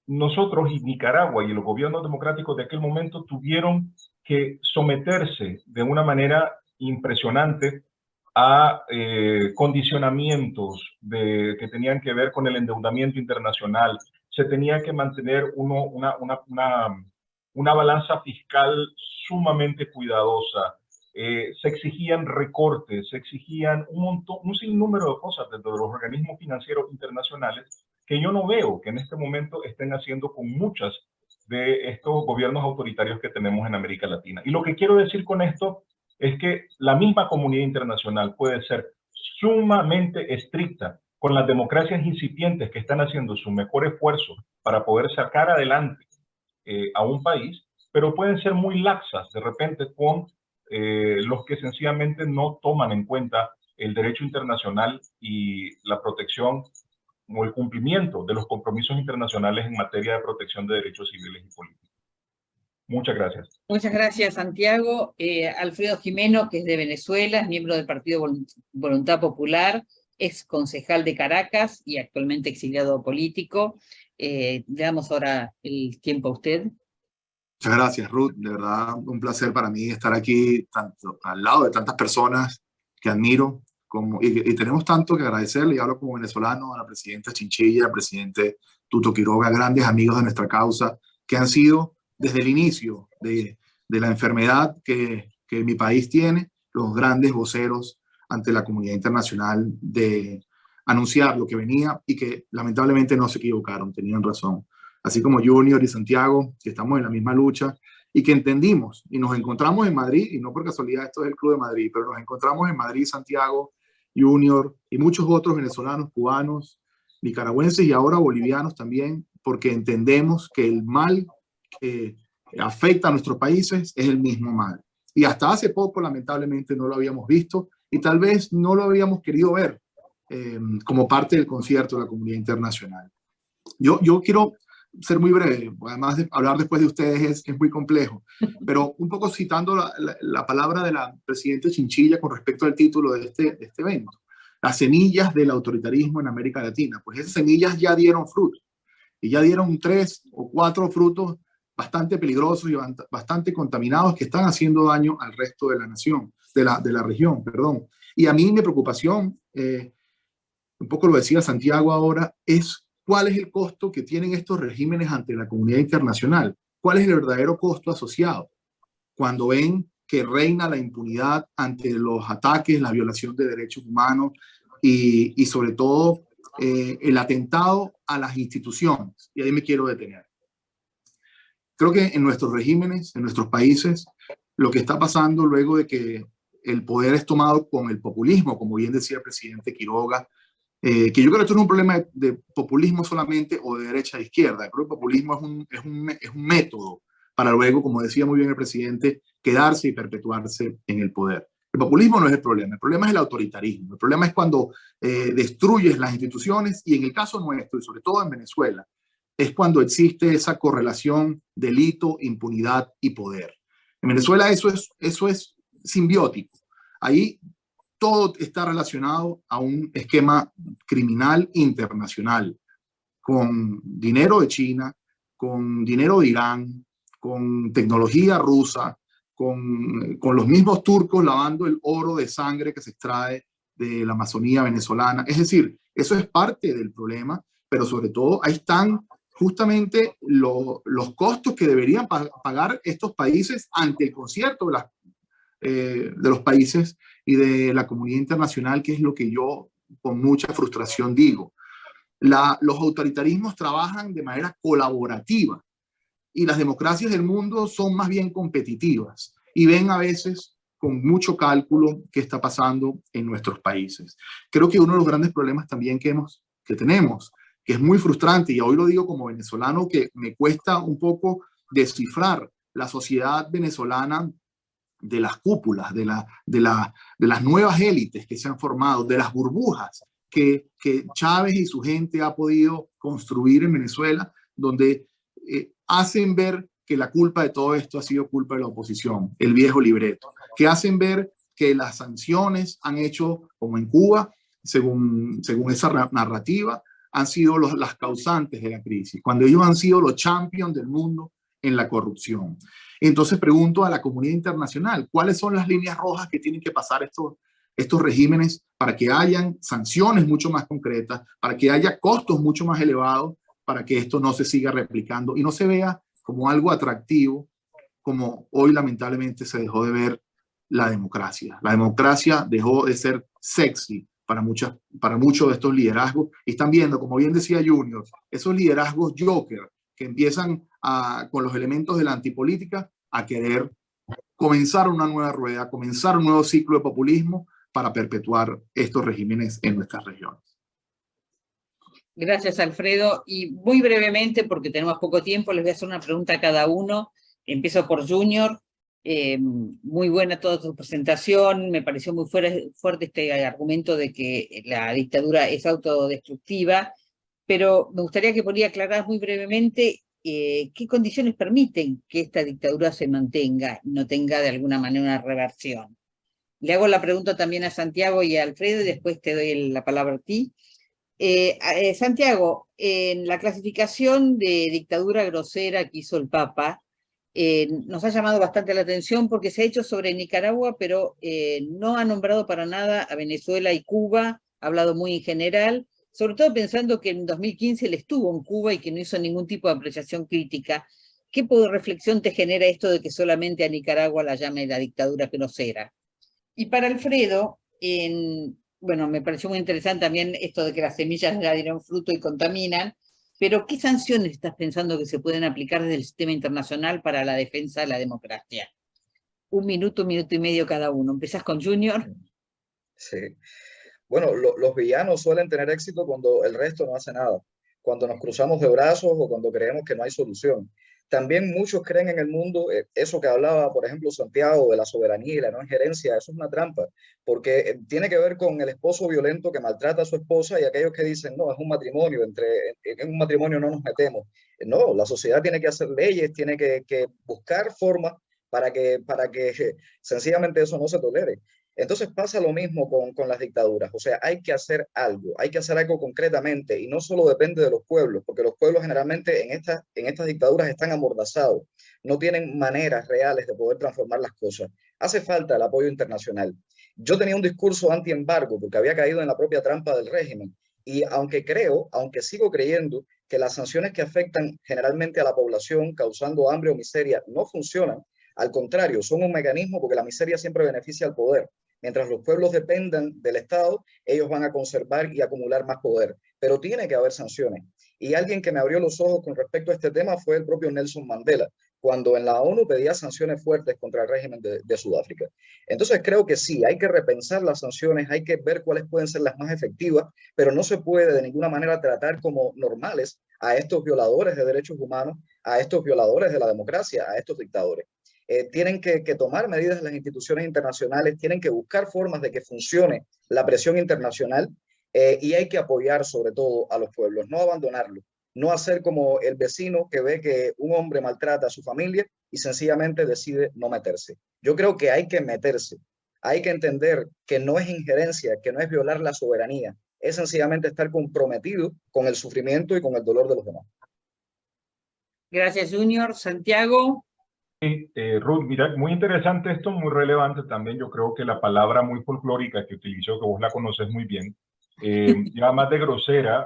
F: nosotros y Nicaragua y los gobiernos democráticos de aquel momento tuvieron que someterse de una manera impresionante a condicionamientos que tenían que ver con el endeudamiento internacional. Se tenía que mantener una balanza fiscal sumamente cuidadosa. Se exigían recortes, se exigían un sinnúmero de cosas desde los organismos financieros internacionales que yo no veo que en este momento estén haciendo con muchas de estos gobiernos autoritarios que tenemos en América Latina. Y lo que quiero decir con esto es que la misma comunidad internacional puede ser sumamente estricta con las democracias incipientes que están haciendo su mejor esfuerzo para poder sacar adelante a un país, pero pueden ser muy laxas de repente con los que sencillamente no toman en cuenta el derecho internacional y la protección o el cumplimiento de los compromisos internacionales en materia de protección de derechos civiles y políticos. Muchas gracias.
A: Muchas gracias, Santiago. Alfredo Jimeno, que es de Venezuela, es miembro del Partido Voluntad Popular, ex concejal de Caracas y actualmente exiliado político. Le damos ahora el tiempo a usted.
G: Muchas gracias, Ruth. De verdad, un placer para mí estar aquí al lado de tantas personas que admiro. Y tenemos tanto que agradecerle, y hablo como venezolano, a la presidenta Chinchilla, al presidente Tuto Quiroga, grandes amigos de nuestra causa, que han sido desde el inicio de la enfermedad que mi país tiene, los grandes voceros ante la comunidad internacional de anunciar lo que venía y que lamentablemente no se equivocaron, tenían razón. Así como Junior y Santiago, que estamos en la misma lucha y que entendimos y nos encontramos en Madrid, y no por casualidad esto es el Club de Madrid, pero nos encontramos en Madrid, Santiago, Junior y muchos otros venezolanos, cubanos, nicaragüenses y ahora bolivianos también, porque entendemos que el mal que afecta a nuestros países es el mismo mal. Y hasta hace poco, lamentablemente, no lo habíamos visto y tal vez no lo habíamos querido ver como parte del concierto de la comunidad internacional. Yo quiero ser muy breve, además de hablar después de ustedes es muy complejo, pero un poco citando la palabra de la presidenta Chinchilla con respecto al título de este evento, las semillas del autoritarismo en América Latina. Pues esas semillas ya dieron fruto, y ya dieron 3 o 4 frutos bastante peligrosos y bastante contaminados que están haciendo daño al resto de la nación, de la región, perdón. Y a mí mi preocupación, un poco lo decía Santiago ahora, es cuál es el costo que tienen estos regímenes ante la comunidad internacional. ¿Cuál es el verdadero costo asociado? Cuando ven que reina la impunidad ante los ataques, la violación de derechos humanos y sobre todo el atentado a las instituciones. Y ahí me quiero detener. Creo que en nuestros regímenes, en nuestros países, lo que está pasando luego de que el poder es tomado con el populismo, como bien decía el presidente Quiroga, que yo creo que esto no es un problema de populismo solamente o de derecha a izquierda. Creo que el populismo es un método para luego, como decía muy bien el presidente, quedarse y perpetuarse en el poder. El populismo no es el problema es el autoritarismo. El problema es cuando destruyes las instituciones y en el caso nuestro, y sobre todo en Venezuela, es cuando existe esa correlación delito, impunidad y poder. En Venezuela eso es simbiótico. Ahí todo está relacionado a un esquema criminal internacional, con dinero de China, con dinero de Irán, con tecnología rusa, con los mismos turcos lavando el oro de sangre que se extrae de la Amazonía venezolana. Es decir, eso es parte del problema, pero sobre todo ahí están justamente los costos que deberían pagar estos países ante el concierto de los países y de la comunidad internacional, que es lo que yo con mucha frustración digo. Los autoritarismos trabajan de manera colaborativa y las democracias del mundo son más bien competitivas y ven a veces con mucho cálculo qué está pasando en nuestros países. Creo que uno de los grandes problemas también que tenemos, que es muy frustrante, y hoy lo digo como venezolano, que me cuesta un poco descifrar la sociedad venezolana de las cúpulas, de las nuevas élites que se han formado, de las burbujas que Chávez y su gente ha podido construir en Venezuela, donde hacen ver que la culpa de todo esto ha sido culpa de la oposición, el viejo libreto, que hacen ver que las sanciones han hecho, como en Cuba, según esa narrativa, han sido las causantes de la crisis, cuando ellos han sido los champions del mundo en la corrupción. Entonces pregunto a la comunidad internacional, ¿cuáles son las líneas rojas que tienen que pasar estos regímenes para que hayan sanciones mucho más concretas, para que haya costos mucho más elevados, para que esto no se siga replicando y no se vea como algo atractivo, como hoy lamentablemente se dejó de ver la democracia. La democracia dejó de ser sexy para muchos de estos liderazgos, y están viendo, como bien decía Junior, esos liderazgos joker que empiezan con los elementos de la antipolítica a querer comenzar una nueva rueda, comenzar un nuevo ciclo de populismo para perpetuar estos regímenes en nuestras regiones.
A: Gracias, Alfredo. Y muy brevemente, porque tenemos poco tiempo, les voy a hacer una pregunta a cada uno. Empiezo por Junior. Muy buena toda tu presentación. Me pareció muy fuerte este argumento de que la dictadura es autodestructiva, pero me gustaría que podría aclarar muy brevemente qué condiciones permiten que esta dictadura se mantenga y no tenga de alguna manera una reversión. Le hago la pregunta también a Santiago y a Alfredo y después te doy la palabra a ti. Santiago, en la clasificación de dictadura grosera que hizo el Papa, nos ha llamado bastante la atención porque se ha hecho sobre Nicaragua, pero no ha nombrado para nada a Venezuela y Cuba, ha hablado muy en general, sobre todo pensando que en 2015 él estuvo en Cuba y que no hizo ningún tipo de apreciación crítica. ¿Qué reflexión te genera esto de que solamente a Nicaragua la llame la dictadura grosera? Y para Alfredo, bueno, me pareció muy interesante también esto de que las semillas ya dieron fruto y contaminan, pero ¿qué sanciones estás pensando que se pueden aplicar desde el sistema internacional para la defensa de la democracia? Un minuto y medio cada uno. ¿Empezás con Junior?
E: Sí. Bueno, los villanos suelen tener éxito cuando el resto no hace nada, cuando nos cruzamos de brazos o cuando creemos que no hay solución. También muchos creen en el mundo, eso que hablaba, por ejemplo, Santiago, de la soberanía y la no injerencia, eso es una trampa, porque tiene que ver con el esposo violento que maltrata a su esposa y aquellos que dicen, no, es un matrimonio, en un matrimonio no nos metemos. No, la sociedad tiene que hacer leyes, tiene que buscar formas para que sencillamente eso no se tolere. Entonces pasa lo mismo con las dictaduras, o sea, hay que hacer algo concretamente y no solo depende de los pueblos, porque los pueblos generalmente en estas dictaduras están amordazados, no tienen maneras reales de poder transformar las cosas. Hace falta el apoyo internacional. Yo tenía un discurso anti-embargo porque había caído en la propia trampa del régimen y aunque sigo creyendo que las sanciones que afectan generalmente a la población causando hambre o miseria no funcionan, al contrario, son un mecanismo porque la miseria siempre beneficia al poder. Mientras los pueblos dependan del Estado, ellos van a conservar y acumular más poder. Pero tiene que haber sanciones. Y alguien que me abrió los ojos con respecto a este tema fue el propio Nelson Mandela, cuando en la ONU pedía sanciones fuertes contra el régimen de Sudáfrica. Entonces creo que sí, hay que repensar las sanciones, hay que ver cuáles pueden ser las más efectivas, pero no se puede de ninguna manera tratar como normales a estos violadores de derechos humanos, a estos violadores de la democracia, a estos dictadores. Tienen que tomar medidas en las instituciones internacionales, tienen que buscar formas de que funcione la presión internacional y hay que apoyar sobre todo a los pueblos, no abandonarlos, no hacer como el vecino que ve que un hombre maltrata a su familia y sencillamente decide no meterse. Yo creo que hay que meterse, hay que entender que no es injerencia, que no es violar la soberanía, es sencillamente estar comprometido con el sufrimiento y con el dolor de los demás.
A: Gracias, Junior. Santiago.
F: Ruth, mira, muy interesante esto, muy relevante también. Yo creo que la palabra muy folclórica que utilizó, que vos la conoces muy bien, ya más de grosera,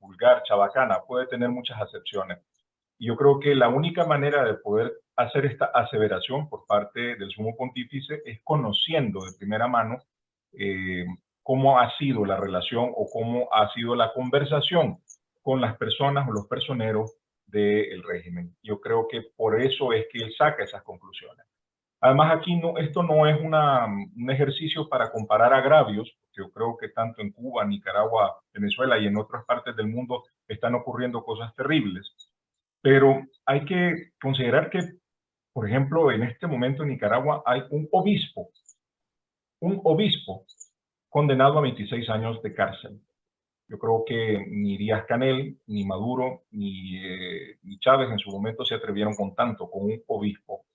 F: vulgar, chabacana, puede tener muchas acepciones. Y yo creo que la única manera de poder hacer esta aseveración por parte del sumo pontífice es conociendo de primera mano cómo ha sido la relación o cómo ha sido la conversación con las personas o los personeros del régimen. Yo creo que por eso es que él saca esas conclusiones. Además, aquí esto no es un ejercicio para comparar agravios, porque yo creo que tanto en Cuba, Nicaragua, Venezuela y en otras partes del mundo están ocurriendo cosas terribles. Pero hay que considerar que, por ejemplo, en este momento en Nicaragua hay un obispo condenado a 26 años de cárcel. Yo creo que ni Díaz-Canel, ni Maduro, ni Chávez en su momento se atrevieron con tanto, con un obispo.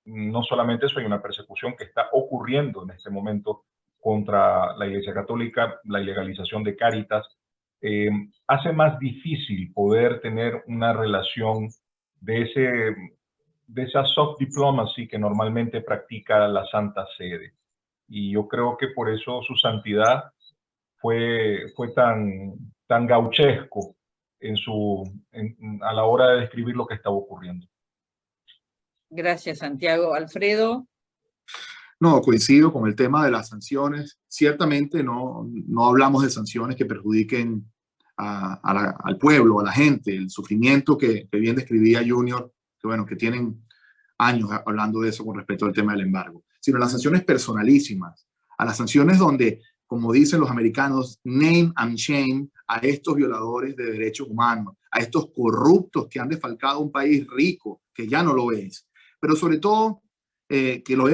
F: No solamente eso, hay una persecución que está ocurriendo en este momento contra la Iglesia Católica, la ilegalización de Cáritas, hace más difícil poder tener una relación de esa soft diplomacy que normalmente practica la Santa Sede. Y yo creo que por eso su santidad fue tan gauchesco a la hora de describir lo que estaba ocurriendo.
A: Gracias, Santiago. Alfredo.
G: No, coincido con el tema de las sanciones. Ciertamente no hablamos de sanciones que perjudiquen al pueblo, a la gente, el sufrimiento que bien describía Junior, que tienen años hablando de eso con respecto al tema del embargo, sino las sanciones personalísimas, a las sanciones donde, como dicen los americanos, name and shame a estos violadores de derechos humanos, a estos corruptos que han defalcado un país rico, que ya no lo es. Pero sobre todo, que lo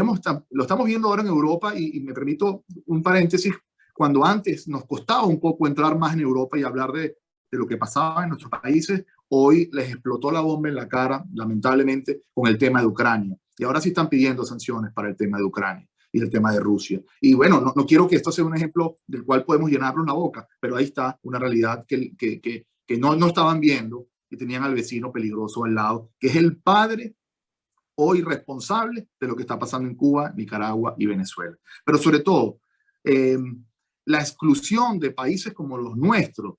G: estamos viendo ahora en Europa, y me permito un paréntesis, cuando antes nos costaba un poco entrar más en Europa y hablar de lo que pasaba en nuestros países, hoy les explotó la bomba en la cara, lamentablemente, con el tema de Ucrania. Y ahora sí están pidiendo sanciones para el tema de Ucrania y el tema de Rusia. Y bueno, no quiero que esto sea un ejemplo del cual podemos llenarnos la boca, pero ahí está una realidad que no estaban viendo y tenían al vecino peligroso al lado, que es el padre hoy responsable de lo que está pasando en Cuba, Nicaragua y Venezuela. Pero sobre todo, la exclusión de países como los nuestros,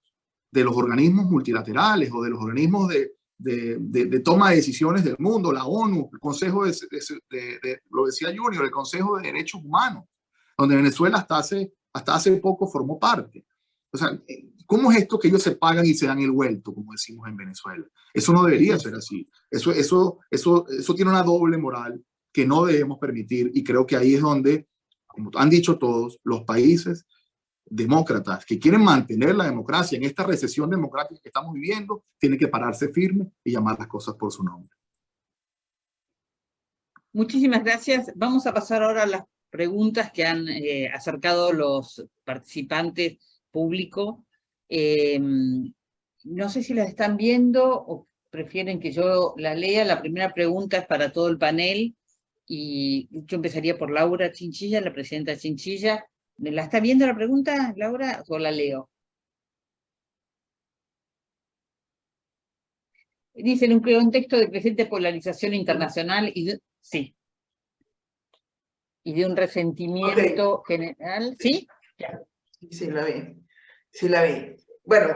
G: de los organismos multilaterales o de los organismos de toma de decisiones del mundo, la ONU, el Consejo lo decía Junior, el Consejo de Derechos Humanos, donde Venezuela hasta hace poco formó parte. O sea, ¿cómo es esto que ellos se pagan y se dan el vuelto, como decimos en Venezuela? Eso no debería ser así. Eso tiene una doble moral que no debemos permitir, y creo que ahí es donde, como han dicho todos, los países demócratas que quieren mantener la democracia en esta recesión democrática que estamos viviendo, tienen que pararse firme y llamar las cosas por su nombre.
A: Muchísimas gracias. Vamos a pasar ahora a las preguntas que han acercado los participantes público. No sé si las están viendo o prefieren que yo la lea. La primera pregunta es para todo el panel y yo empezaría por Laura Chinchilla, la presidenta Chinchilla. ¿La está viendo la pregunta, Laura, o la leo? Dice, en un contexto de creciente polarización internacional y de un resentimiento general. ¿Sí?
C: Sí, la vi. Sí, la vi. Bueno,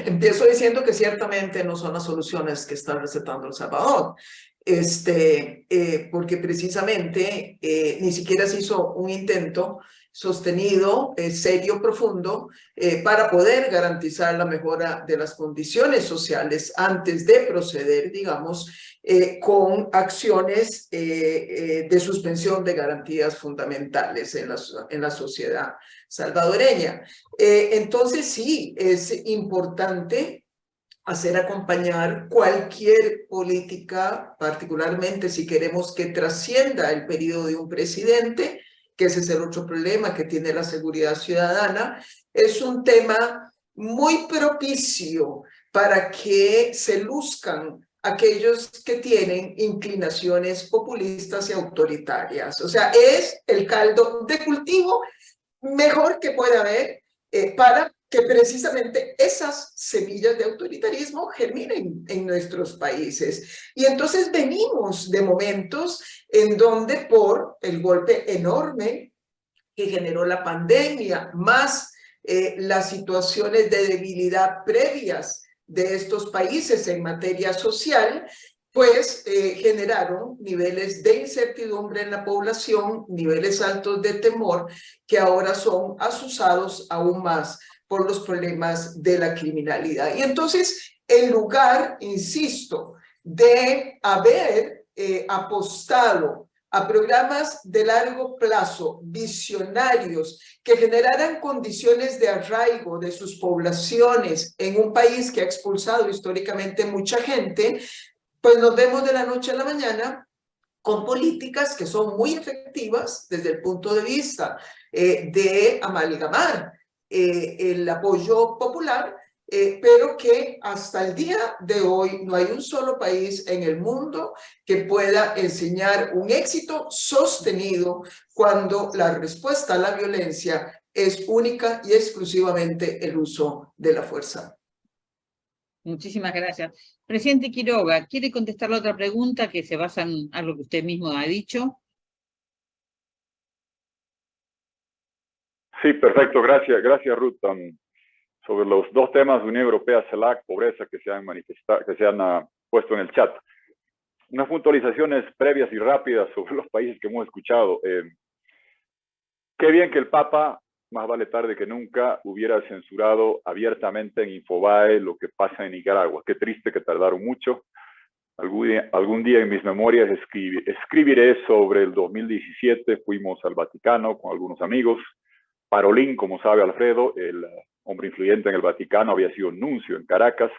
C: empiezo diciendo que ciertamente no son las soluciones que está recetando El Salvador, porque precisamente ni siquiera se hizo un intento sostenido, serio, profundo, para poder garantizar la mejora de las condiciones sociales antes de proceder, digamos, con acciones de suspensión de garantías fundamentales en la sociedad salvadoreña. Entonces sí, es importante hacer acompañar cualquier política, particularmente si queremos que trascienda el periodo de un presidente, que ese es el otro problema que tiene la seguridad ciudadana. Es un tema muy propicio para que se luzcan aquellos que tienen inclinaciones populistas y autoritarias. O sea, es el caldo de cultivo mejor que puede haber para que precisamente esas semillas de autoritarismo germinen en nuestros países. Y entonces venimos de momentos en donde por el golpe enorme que generó la pandemia, más las situaciones de debilidad previas de estos países en materia social, pues generaron niveles de incertidumbre en la población, niveles altos de temor, que ahora son azuzados aún más por los problemas de la criminalidad. Y entonces, en lugar, insisto, de haber apostado a programas de largo plazo, visionarios, que generaran condiciones de arraigo de sus poblaciones en un país que ha expulsado históricamente mucha gente, pues nos vemos de la noche a la mañana con políticas que son muy efectivas desde el punto de vista de amalgamar el apoyo popular, pero que hasta el día de hoy no hay un solo país en el mundo que pueda enseñar un éxito sostenido cuando la respuesta a la violencia es única y exclusivamente el uso de la fuerza.
A: Muchísimas gracias. Presidente Quiroga, ¿quiere contestar la otra pregunta que se basa en algo que usted mismo ha dicho?
D: Sí, perfecto, gracias Ruth. Sobre los dos temas, Unión Europea, CELAC, pobreza, que se han manifestado, que se han puesto en el chat. Unas puntualizaciones previas y rápidas sobre los países que hemos escuchado. Qué bien que el Papa, más vale tarde que nunca, hubiera censurado abiertamente en Infobae lo que pasa en Nicaragua. Qué triste que tardaron mucho. Algún día en mis memorias escribiré sobre el 2017. Fuimos al Vaticano con algunos amigos. Parolín, como sabe Alfredo, el hombre influyente en el Vaticano, había sido nuncio en Caracas.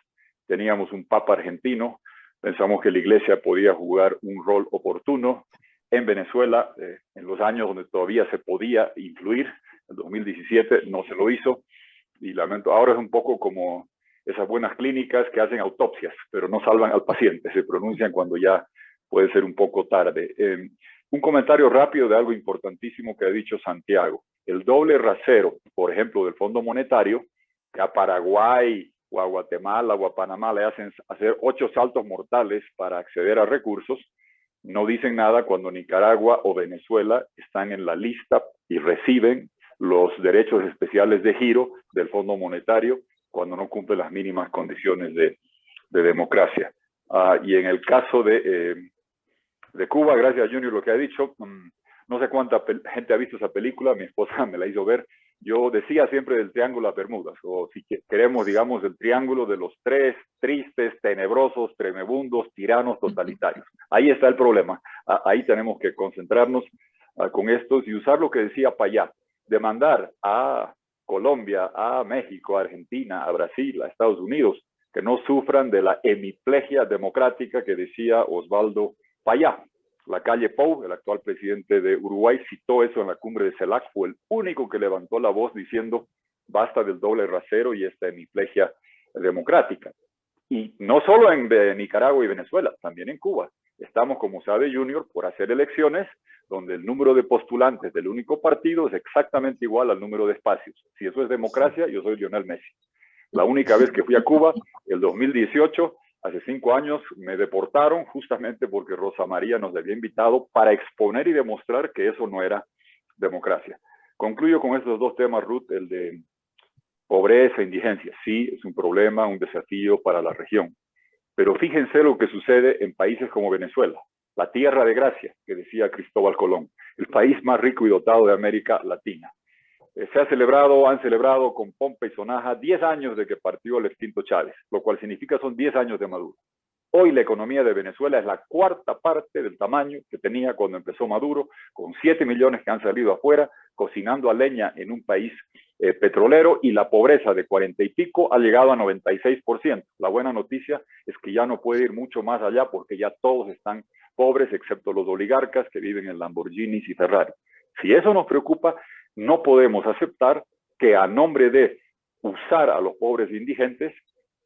D: Teníamos un papa argentino. Pensamos que la iglesia podía jugar un rol oportuno en Venezuela, en los años donde todavía se podía influir. En 2017 no se lo hizo. Y lamento, ahora es un poco como esas buenas clínicas que hacen autopsias, pero no salvan al paciente. Se pronuncian cuando ya puede ser un poco tarde. Un comentario rápido de algo importantísimo que ha dicho Santiago. El doble rasero, por ejemplo, del Fondo Monetario, que a Paraguay o a Guatemala o a Panamá le hacen hacer 8 saltos mortales para acceder a recursos, no dicen nada cuando Nicaragua o Venezuela están en la lista y reciben los derechos especiales de giro del Fondo Monetario cuando no cumplen las mínimas condiciones de democracia. Y en el caso de Cuba, gracias a Junior lo que ha dicho, no sé cuánta gente ha visto esa película, mi esposa me la hizo ver. Yo decía siempre del Triángulo de las Bermudas, o si queremos, digamos, el triángulo de los 3 tristes, tenebrosos, tremebundos, tiranos totalitarios. Ahí está el problema. Ahí tenemos que concentrarnos con estos y usar lo que decía Payá, demandar a Colombia, a México, a Argentina, a Brasil, a Estados Unidos, que no sufran de la hemiplegia democrática que decía Osvaldo Payá. La calle Pou, el actual presidente de Uruguay, citó eso en la cumbre de CELAC, fue el único que levantó la voz diciendo basta del doble rasero y esta hemiplegia democrática. Y no solo en Nicaragua y Venezuela, también en Cuba. Estamos, como sabe Junior, por hacer elecciones donde el número de postulantes del único partido es exactamente igual al número de espacios. Si eso es democracia, yo soy Lionel Messi. La única vez que fui a Cuba, el 2018, hace 5 años, me deportaron justamente porque Rosa María nos había invitado para exponer y demostrar que eso no era democracia. Concluyo con estos dos temas, Ruth, el de pobreza e indigencia. Sí, es un problema, un desafío para la región. Pero fíjense lo que sucede en países como Venezuela, la tierra de gracia, que decía Cristóbal Colón, el país más rico y dotado de América Latina. Han celebrado con pompa y sonaja 10 años de que partió el extinto Chávez, lo cual significa son 10 años de Maduro. Hoy la economía de Venezuela es la 4ª parte del tamaño que tenía cuando empezó Maduro, con 7 millones que han salido afuera, cocinando a leña en un país petrolero, y la pobreza de 40 y pico ha llegado a 96%. La buena noticia es que ya no puede ir mucho más allá porque ya todos están pobres, excepto los oligarcas que viven en Lamborghinis y Ferrari. Si eso nos preocupa, no podemos aceptar que a nombre de usar a los pobres e indigentes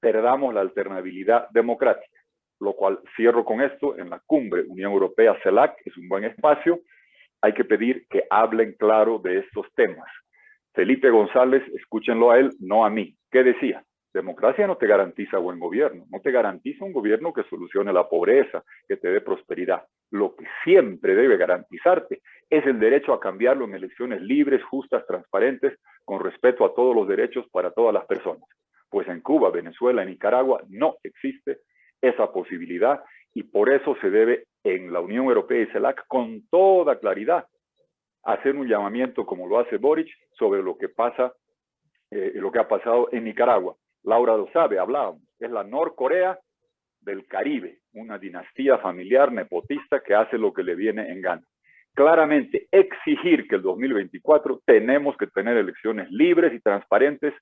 D: perdamos la alternabilidad democrática. Lo cual cierro con esto, en la cumbre Unión Europea-CELAC es un buen espacio, hay que pedir que hablen claro de estos temas. Felipe González, escúchenlo a él, no a mí. ¿Qué decía? Democracia no te garantiza buen gobierno, no te garantiza un gobierno que solucione la pobreza, que te dé prosperidad. Lo que siempre debe garantizarte es el derecho a cambiarlo en elecciones libres, justas, transparentes, con respeto a todos los derechos para todas las personas. Pues en Cuba, Venezuela y Nicaragua no existe esa posibilidad y por eso se debe en la Unión Europea y CELAC con toda claridad hacer un llamamiento como lo hace Boric sobre lo que pasa, lo que ha pasado en Nicaragua. Laura lo sabe, hablábamos, es la Norcorea del Caribe, una dinastía familiar nepotista que hace lo que le viene en gana. Claramente exigir que el 2024 tenemos que tener elecciones libres y transparentes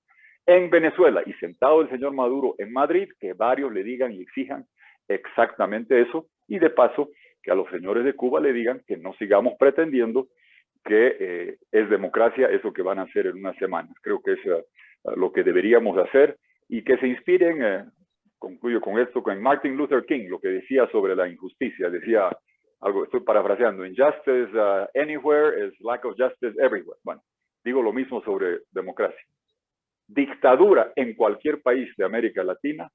D: en Venezuela, y sentado el señor Maduro en Madrid, que varios le digan y exijan exactamente eso, y de paso que a los señores de Cuba le digan que no sigamos pretendiendo que es democracia eso que van a hacer en unas semanas. Creo que es lo que deberíamos hacer y que se inspiren, concluyo con esto, con Martin Luther King, lo que decía sobre la injusticia. Decía algo, estoy parafraseando, injustice anywhere is lack of justice everywhere. Bueno, digo lo mismo sobre democracia. Dictadura en cualquier país de América Latina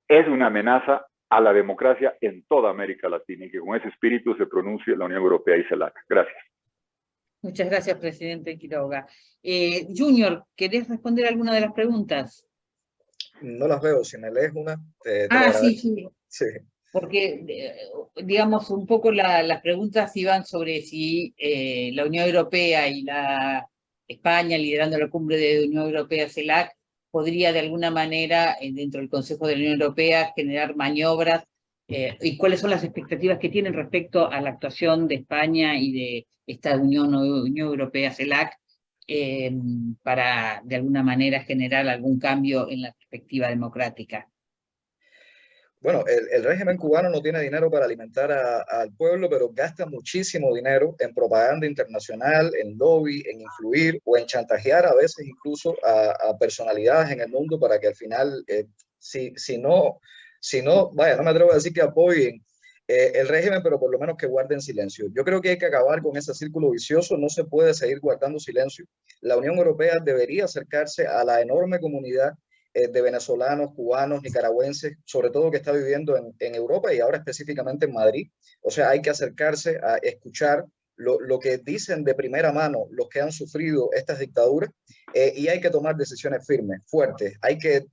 D: es una amenaza a la democracia en toda América Latina y que con ese espíritu se pronuncie la Unión Europea y CELAC. Gracias.
A: Muchas gracias, presidente Quiroga. Junior, ¿querés responder alguna de las preguntas?
E: No las veo, si me lees una, te lo
A: Sí,
E: agradezco.
A: sí.
E: Sí.
A: Porque, digamos, un poco las preguntas iban sobre si la Unión Europea y España, liderando la cumbre de Unión Europea-CELAC, podría de alguna manera, dentro del Consejo de la Unión Europea, generar maniobras, y cuáles son las expectativas que tienen respecto a la actuación de España y de esta Unión Europea-CELAC, para de alguna manera generar algún cambio en la perspectiva democrática.
E: Bueno, el régimen cubano no tiene dinero para alimentar al pueblo, pero gasta muchísimo dinero en propaganda internacional, en lobby, en influir o en chantajear a veces incluso a personalidades en el mundo para que al final, si no, vaya, no me atrevo a decir que apoyen el régimen, pero por lo menos que guarden silencio. Yo creo que hay que acabar con ese círculo vicioso, no se puede seguir guardando silencio. La Unión Europea debería acercarse a la enorme comunidad de venezolanos, cubanos, nicaragüenses, sobre todo que está viviendo en Europa y ahora específicamente en Madrid. O sea, hay que acercarse a escuchar lo que dicen de primera mano los que han sufrido estas dictaduras, y hay que tomar decisiones firmes, fuertes. Hay que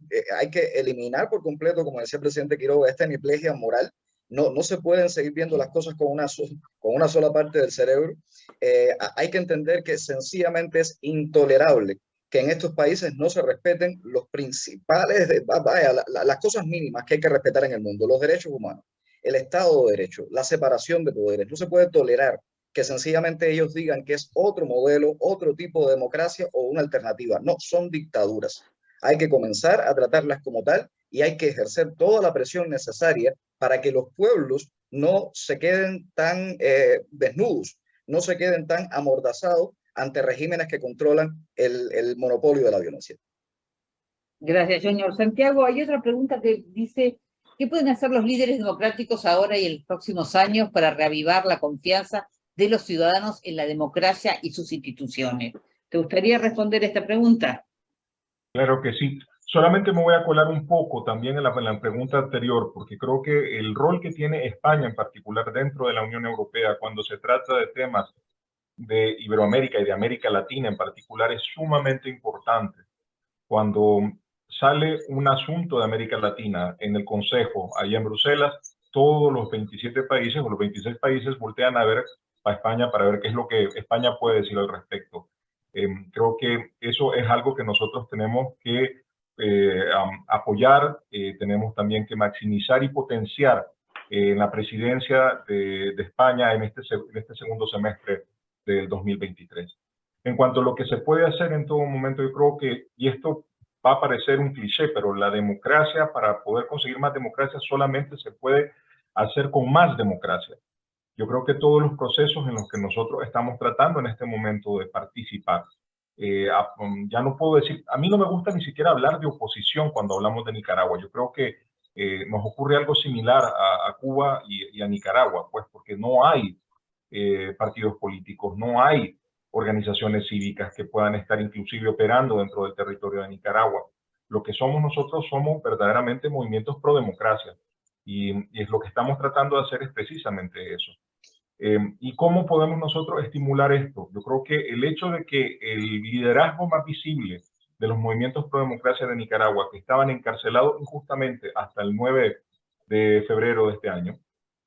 E: eliminar por completo, como decía el presidente Quiroga, esta hemiplegia moral. No se pueden seguir viendo las cosas con una sola parte del cerebro. Hay que entender que sencillamente es intolerable que en estos países no se respeten los principales, las cosas mínimas que hay que respetar en el mundo, los derechos humanos, el Estado de Derecho, la separación de poderes. No se puede tolerar que sencillamente ellos digan que es otro modelo, otro tipo de democracia o una alternativa. No, son dictaduras. Hay que comenzar a tratarlas como tal y hay que ejercer toda la presión necesaria para que los pueblos no se queden tan desnudos, no se queden tan amordazados ante regímenes que controlan el monopolio de la violencia.
A: Gracias, Junior. Santiago, hay otra pregunta que dice, ¿qué pueden hacer los líderes democráticos ahora y en los próximos años para reavivar la confianza de los ciudadanos en la democracia y sus instituciones? ¿Te gustaría responder esta pregunta?
F: Claro que sí. Solamente me voy a colar un poco también en la pregunta anterior, porque creo que el rol que tiene España en particular dentro de la Unión Europea cuando se trata de temas de Iberoamérica y de América Latina en particular es sumamente importante. Cuando sale un asunto de América Latina en el Consejo, allá en Bruselas, todos los 27 países o los 26 países voltean a ver a España para ver qué es lo que España puede decir al respecto. Creo que eso es algo que nosotros tenemos que apoyar, tenemos también que maximizar y potenciar en la presidencia de España en este segundo semestre del 2023. En cuanto a lo que se puede hacer en todo momento, yo creo que, y esto va a parecer un cliché, pero la democracia, para poder conseguir más democracia, solamente se puede hacer con más democracia. Yo creo que todos los procesos en los que nosotros estamos tratando en este momento de participar, ya no puedo decir, a mí no me gusta ni siquiera hablar de oposición cuando hablamos de Nicaragua. Yo creo que nos ocurre algo similar a Cuba y a Nicaragua, pues porque no hay partidos políticos, no hay organizaciones cívicas que puedan estar inclusive operando dentro del territorio de Nicaragua. Lo que somos nosotros somos verdaderamente movimientos pro democracia y es lo que estamos tratando de hacer es precisamente eso. ¿Y cómo podemos nosotros estimular esto? Yo creo que el hecho de que el liderazgo más visible de los movimientos pro democracia de Nicaragua, que estaban encarcelados injustamente hasta el 9 de febrero de este año,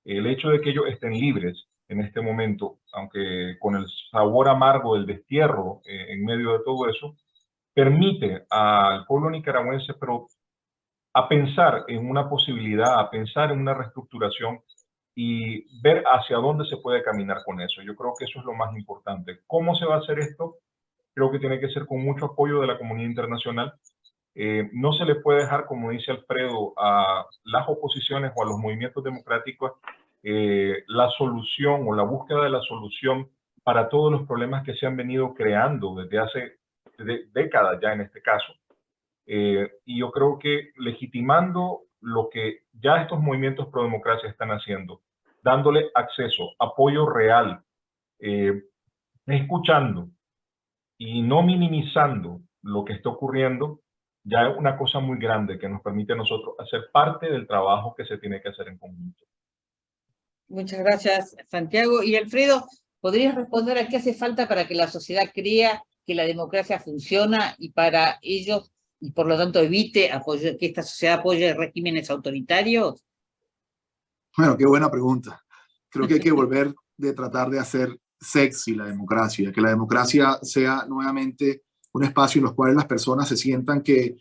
F: el hecho de que ellos estén libres en este momento, aunque con el sabor amargo del destierro en medio de todo eso, permite al pueblo nicaragüense a pensar en una posibilidad, a pensar en una reestructuración y ver hacia dónde se puede caminar con eso. Yo creo que eso es lo más importante. ¿Cómo se va a hacer esto? Creo que tiene que ser con mucho apoyo de la comunidad internacional. No se le puede dejar, como dice Alfredo, a las oposiciones o a los movimientos democráticos la solución o la búsqueda de la solución para todos los problemas que se han venido creando desde hace décadas ya en este caso. Y yo creo que legitimando lo que ya estos movimientos pro democracia están haciendo, dándole acceso, apoyo real, escuchando y no minimizando lo que está ocurriendo, ya es una cosa muy grande que nos permite a nosotros hacer parte del trabajo que se tiene que hacer en conjunto.
A: Muchas gracias, Santiago. Y Alfredo, ¿podrías responder a qué hace falta para que la sociedad crea que la democracia funciona y para ellos, y por lo tanto evite que esta sociedad apoye regímenes autoritarios?
G: Bueno, qué buena pregunta. Creo que hay que volver de tratar de hacer sexy la democracia, que la democracia sea nuevamente un espacio en el cual las personas se sientan que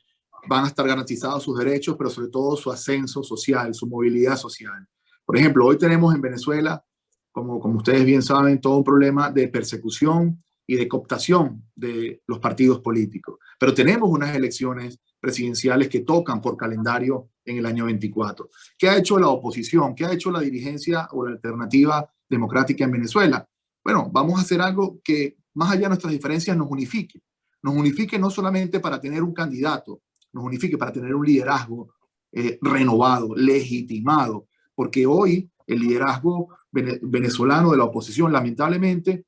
G: van a estar garantizados sus derechos, pero sobre todo su ascenso social, su movilidad social. Por ejemplo, hoy tenemos en Venezuela, como ustedes bien saben, todo un problema de persecución y de cooptación de los partidos políticos. Pero tenemos unas elecciones presidenciales que tocan por calendario en el año 24. ¿Qué ha hecho la oposición? ¿Qué ha hecho la dirigencia o la alternativa democrática en Venezuela? Bueno, vamos a hacer algo que, más allá de nuestras diferencias, nos unifique. Nos unifique no solamente para tener un candidato, nos unifique para tener un liderazgo renovado, legitimado, porque hoy el liderazgo venezolano de la oposición, lamentablemente,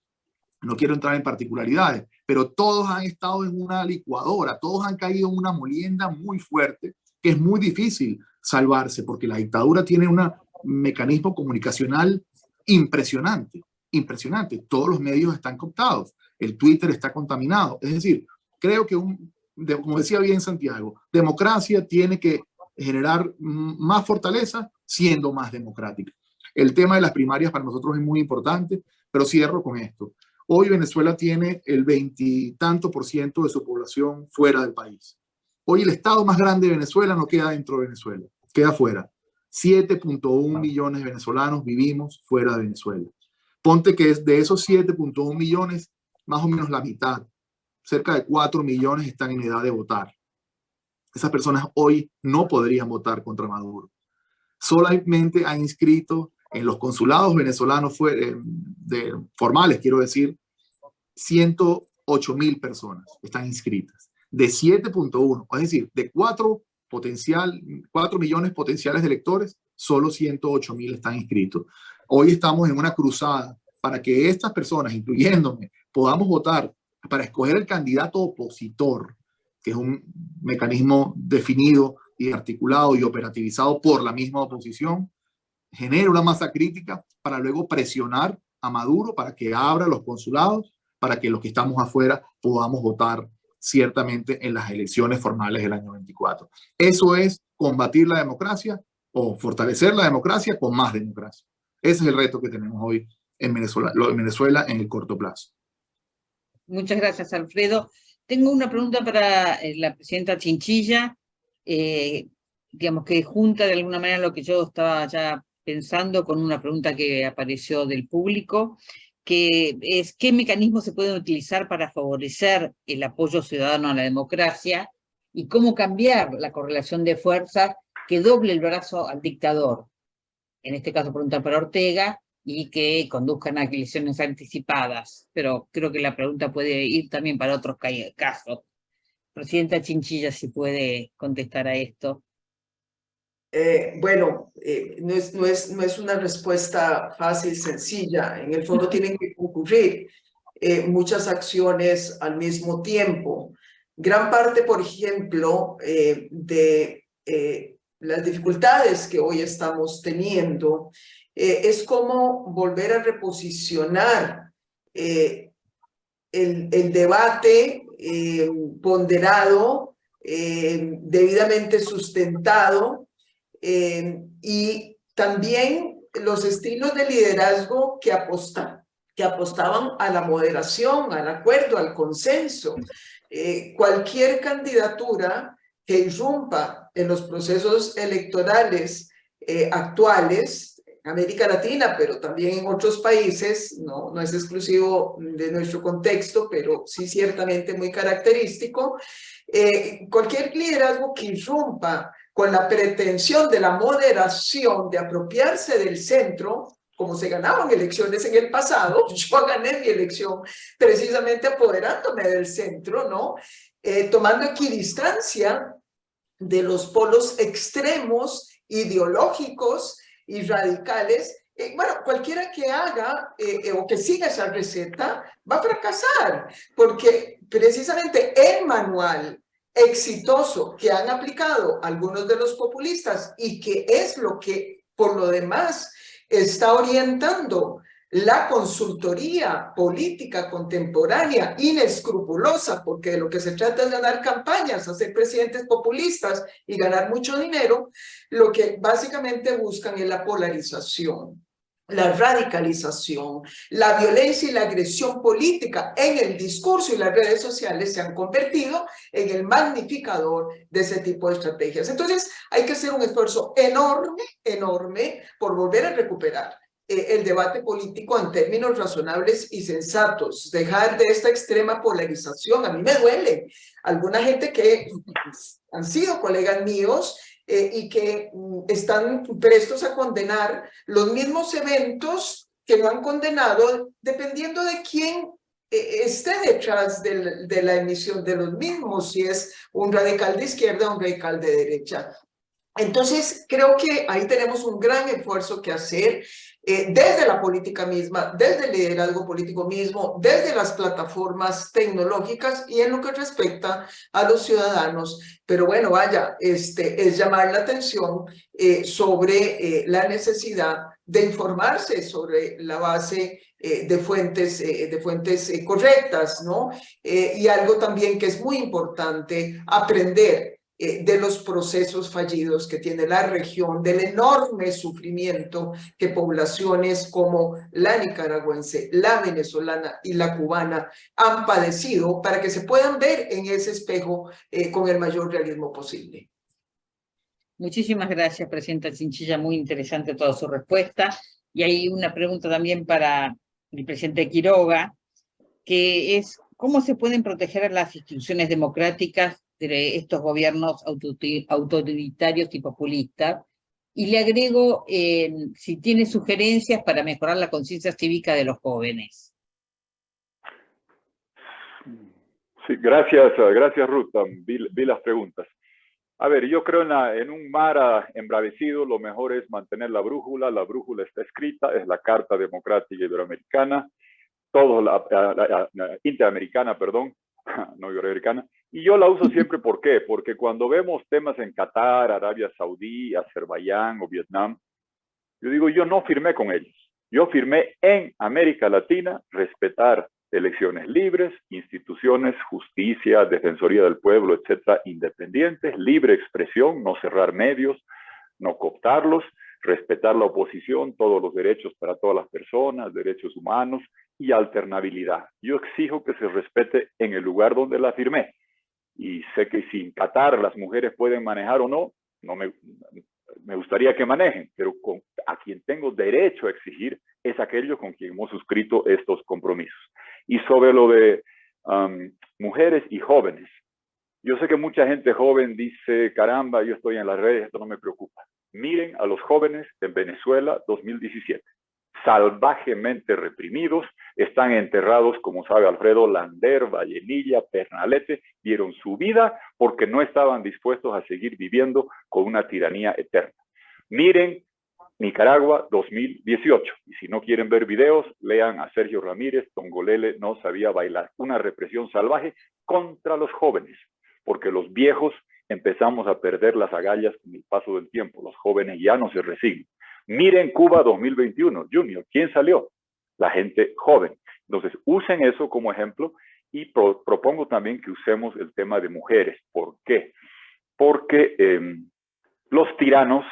G: no quiero entrar en particularidades, pero todos han estado en una licuadora, todos han caído en una molienda muy fuerte, que es muy difícil salvarse, porque la dictadura tiene un mecanismo comunicacional impresionante, impresionante. Todos los medios están cooptados, el Twitter está contaminado. Es decir, creo que, como decía bien Santiago, democracia tiene que generar más fortaleza siendo más democrática. El tema de las primarias para nosotros es muy importante, pero cierro con esto. Hoy Venezuela tiene el 20 y tanto % de su población fuera del país. Hoy el estado más grande de Venezuela no queda dentro de Venezuela, queda fuera. 7.1 millones de venezolanos vivimos fuera de Venezuela. Ponte que de esos 7.1 millones, más o menos la mitad, cerca de 4 millones están en edad de votar. Esas personas hoy no podrían votar contra Maduro. Solamente han inscrito en los consulados venezolanos formales, quiero decir, 108.000 personas están inscritas. De 7.1, es decir, de 4 millones potenciales de electores, solo 108.000 están inscritos. Hoy estamos en una cruzada para que estas personas, incluyéndome, podamos votar para escoger el candidato opositor, que es un mecanismo definido y articulado y operativizado por la misma oposición, genera una masa crítica para luego presionar a Maduro para que abra los consulados, para que los que estamos afuera podamos votar ciertamente en las elecciones formales del año 24. Eso es combatir la democracia o fortalecer la democracia con más democracia. Ese es el reto que tenemos hoy en Venezuela en el corto plazo.
A: Muchas gracias, Alfredo. Tengo una pregunta para la presidenta Chinchilla, digamos que junta de alguna manera lo que yo estaba ya pensando con una pregunta que apareció del público, que es ¿qué mecanismos se pueden utilizar para favorecer el apoyo ciudadano a la democracia y cómo cambiar la correlación de fuerzas que doble el brazo al dictador? En este caso pregunta para Ortega, y que conduzcan a elecciones anticipadas, pero creo que la pregunta puede ir también para otros casos. Presidenta Chinchilla, si puede contestar a esto.
C: Bueno, no es una respuesta fácil, sencilla. En el fondo tienen que concurrir muchas acciones al mismo tiempo. Gran parte, por ejemplo, de las dificultades que hoy estamos teniendo es cómo volver a reposicionar el debate ponderado, debidamente sustentado, y también los estilos de liderazgo que apostaban a la moderación, al acuerdo, al consenso. Cualquier candidatura que irrumpa en los procesos electorales actuales, en América Latina, pero también en otros países, no es exclusivo de nuestro contexto, pero sí ciertamente muy característico, cualquier liderazgo que irrumpa con la pretensión de la moderación, de apropiarse del centro, como se ganaban elecciones en el pasado, yo gané mi elección precisamente apoderándome del centro, ¿no? Tomando equidistancia de los polos extremos, ideológicos y radicales. Bueno, cualquiera que haga o que siga esa receta va a fracasar, porque precisamente el manual exitoso que han aplicado algunos de los populistas y que es lo que por lo demás está orientando la consultoría política contemporánea inescrupulosa, porque de lo que se trata es ganar campañas, hacer presidentes populistas y ganar mucho dinero, lo que básicamente buscan es la polarización, la radicalización, la violencia y la agresión política en el discurso, y las redes sociales se han convertido en el magnificador de ese tipo de estrategias. Entonces hay que hacer un esfuerzo enorme, enorme por volver a recuperar el debate político en términos razonables y sensatos, dejar de esta extrema polarización. A mí me duele alguna gente que han sido colegas míos y que están prestos a condenar los mismos eventos que no han condenado, dependiendo de quién esté detrás de la emisión de los mismos, si es un radical de izquierda o un radical de derecha. Entonces, creo que ahí tenemos un gran esfuerzo que hacer desde la política misma, desde el liderazgo político mismo, desde las plataformas tecnológicas y en lo que respecta a los ciudadanos. Pero bueno, vaya, es llamar la atención sobre la necesidad de informarse sobre la base de fuentes correctas, ¿no? Y algo también que es muy importante, aprender de los procesos fallidos que tiene la región, del enorme sufrimiento que poblaciones como la nicaragüense, la venezolana y la cubana han padecido, para que se puedan ver en ese espejo con el mayor realismo posible.
A: Muchísimas gracias, presidenta Chinchilla, muy interesante toda su respuesta. Y hay una pregunta también para el presidente Quiroga, que es, ¿cómo se pueden proteger a las instituciones democráticas de estos gobiernos autoritarios y populistas? Y le agrego si tiene sugerencias para mejorar la conciencia cívica de los jóvenes.
D: Sí, gracias Ruth. Vi las preguntas. A ver, yo creo en un mar embravecido, lo mejor es mantener la brújula. La brújula está escrita, es la Carta Democrática Iberoamericana, interamericana, perdón, no iberoamericana. Y yo la uso siempre, ¿por qué? Porque cuando vemos temas en Qatar, Arabia Saudí, Azerbaiyán o Vietnam, yo digo, yo no firmé con ellos. Yo firmé en América Latina respetar elecciones libres, instituciones, justicia, defensoría del pueblo, etcétera, independientes, libre expresión, no cerrar medios, no cooptarlos, respetar la oposición, todos los derechos para todas las personas, derechos humanos y alternabilidad. Yo exijo que se respete en el lugar donde la firmé. Y sé que si en Qatar las mujeres pueden manejar o no, me gustaría que manejen, pero a quien tengo derecho a exigir es aquellos con quien hemos suscrito estos compromisos. Y sobre lo de mujeres y jóvenes, yo sé que mucha gente joven dice, caramba, yo estoy en las redes, esto no me preocupa. Miren a los jóvenes en Venezuela 2017, salvajemente reprimidos, están enterrados, como sabe Alfredo, Lander, Vallenilla, Pernalete, dieron su vida porque no estaban dispuestos a seguir viviendo con una tiranía eterna. Miren Nicaragua 2018, y si no quieren ver videos, lean a Sergio Ramírez, Tongolele no sabía bailar, una represión salvaje contra los jóvenes, porque los viejos empezamos a perder las agallas con el paso del tiempo, los jóvenes ya no se resignan. Miren Cuba 2021, Junior, ¿quién salió? La gente joven. Entonces, usen eso como ejemplo y propongo también que usemos el tema de mujeres. ¿Por qué? Porque los tiranos,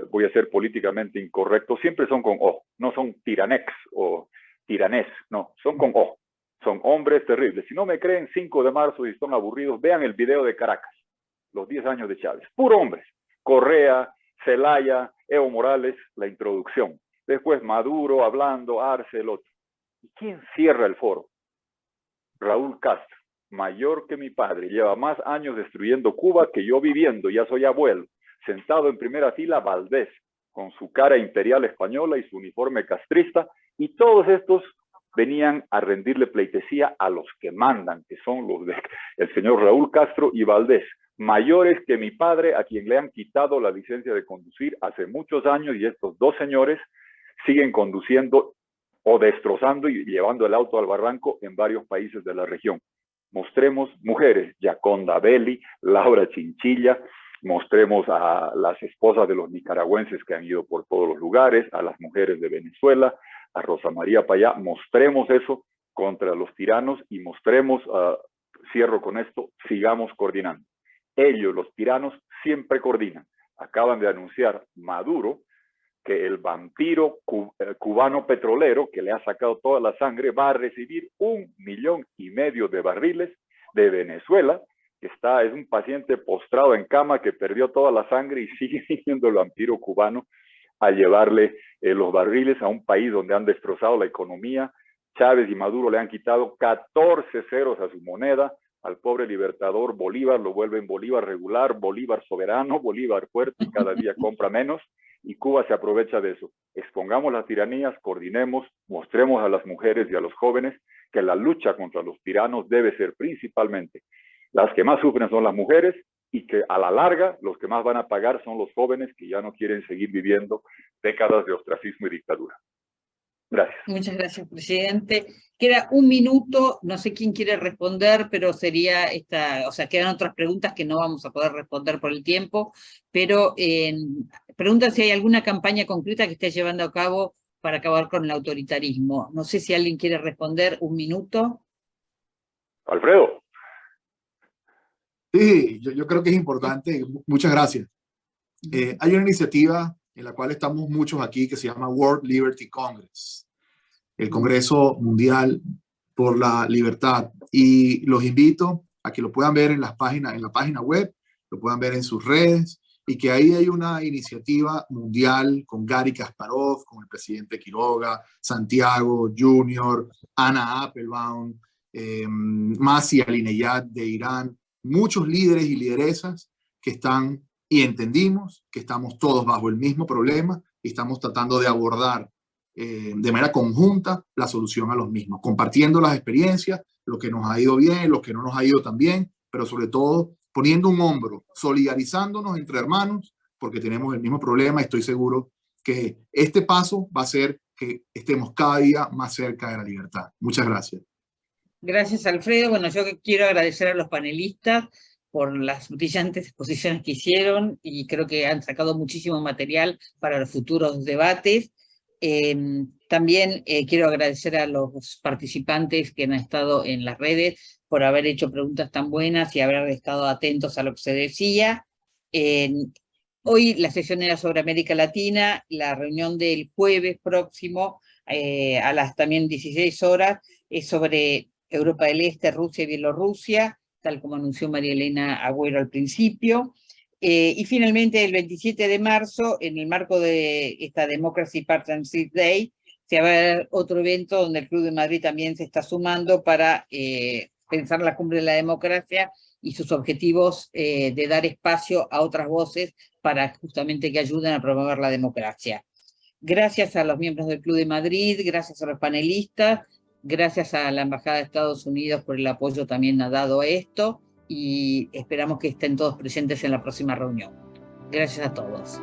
D: voy a ser políticamente incorrecto, siempre son con O, no son tiranex o tiranés, no, son con O. Son hombres terribles. Si no me creen, 5 de marzo y están aburridos, vean el video de Caracas, los 10 años de Chávez. Puro hombres. Correa, Zelaya, Evo Morales, la introducción. Después Maduro hablando, Arce, el otro. ¿Y quién cierra el foro? Raúl Castro, mayor que mi padre, lleva más años destruyendo Cuba que yo viviendo, ya soy abuelo. Sentado en primera fila, Valdés, con su cara imperial española y su uniforme castrista, y todos estos venían a rendirle pleitesía a los que mandan, que son los de el señor Raúl Castro y Valdés, mayores que mi padre, a quien le han quitado la licencia de conducir hace muchos años, y estos dos señores siguen conduciendo o destrozando y llevando el auto al barranco en varios países de la región. Mostremos mujeres, Yaconda Belli, Laura Chinchilla, mostremos a las esposas de los nicaragüenses que han ido por todos los lugares, a las mujeres de Venezuela, a Rosa María Payá, mostremos eso contra los tiranos y mostremos, cierro con esto, sigamos coordinando. Ellos, los tiranos, siempre coordinan. Acaban de anunciar Maduro que el vampiro cubano petrolero, que le ha sacado toda la sangre, va a recibir 1,5 millones de barriles de Venezuela, que es un paciente postrado en cama que perdió toda la sangre y sigue siendo el vampiro cubano a llevarle los barriles a un país donde han destrozado la economía. Chávez y Maduro le han quitado 14 ceros a su moneda. Al pobre libertador Bolívar lo vuelven Bolívar regular, Bolívar soberano, Bolívar fuerte, y cada día compra menos, y Cuba se aprovecha de eso. Expongamos las tiranías, coordinemos, mostremos a las mujeres y a los jóvenes que la lucha contra los tiranos debe ser principalmente las que más sufren son las mujeres, y que a la larga los que más van a pagar son los jóvenes que ya no quieren seguir viviendo décadas de ostracismo y dictadura. Gracias.
A: Muchas gracias, presidente. Queda 1 minuto, no sé quién quiere responder, pero sería esta, o sea, quedan otras preguntas que no vamos a poder responder por el tiempo, pero preguntan si hay alguna campaña concreta que esté llevando a cabo para acabar con el autoritarismo. No sé si alguien quiere responder. 1 minuto.
D: Alfredo.
G: Sí, yo creo que es importante. Muchas gracias. Hay una iniciativa en la cual estamos muchos aquí que se llama World Liberty Congress, el Congreso Mundial por la Libertad. Y los invito a que lo puedan ver en la página web, lo puedan ver en sus redes, y que ahí hay una iniciativa mundial con Gary Kasparov, con el presidente Quiroga, Santiago Junior, Ana Applebaum, Masih Alinejad de Irán, muchos líderes y lideresas que están y entendimos que estamos todos bajo el mismo problema y estamos tratando de abordar de manera conjunta la solución a los mismos, compartiendo las experiencias, lo que nos ha ido bien, lo que no nos ha ido tan bien, pero sobre todo poniendo un hombro, solidarizándonos entre hermanos, porque tenemos el mismo problema. Estoy seguro que este paso va a hacer que estemos cada día más cerca de la libertad. Muchas gracias.
A: Gracias, Alfredo. Bueno, yo quiero agradecer a los panelistas por las brillantes exposiciones que hicieron, y creo que han sacado muchísimo material para los futuros debates. También quiero agradecer a los participantes que han estado en las redes por haber hecho preguntas tan buenas y haber estado atentos a lo que se decía. Hoy la sesión era sobre América Latina, la reunión del jueves próximo a las también 16 horas es sobre Europa del Este, Rusia y Bielorrusia, tal como anunció María Elena Agüero al principio. Y finalmente, el 27 de marzo, en el marco de esta Democracy Partnership Day, se va a ver otro evento donde el Club de Madrid también se está sumando para pensar la cumbre de la democracia y sus objetivos de dar espacio a otras voces para justamente que ayuden a promover la democracia. Gracias a los miembros del Club de Madrid, gracias a los panelistas, gracias a la Embajada de Estados Unidos por el apoyo también dado a esto, y esperamos que estén todos presentes en la próxima reunión. Gracias a todos.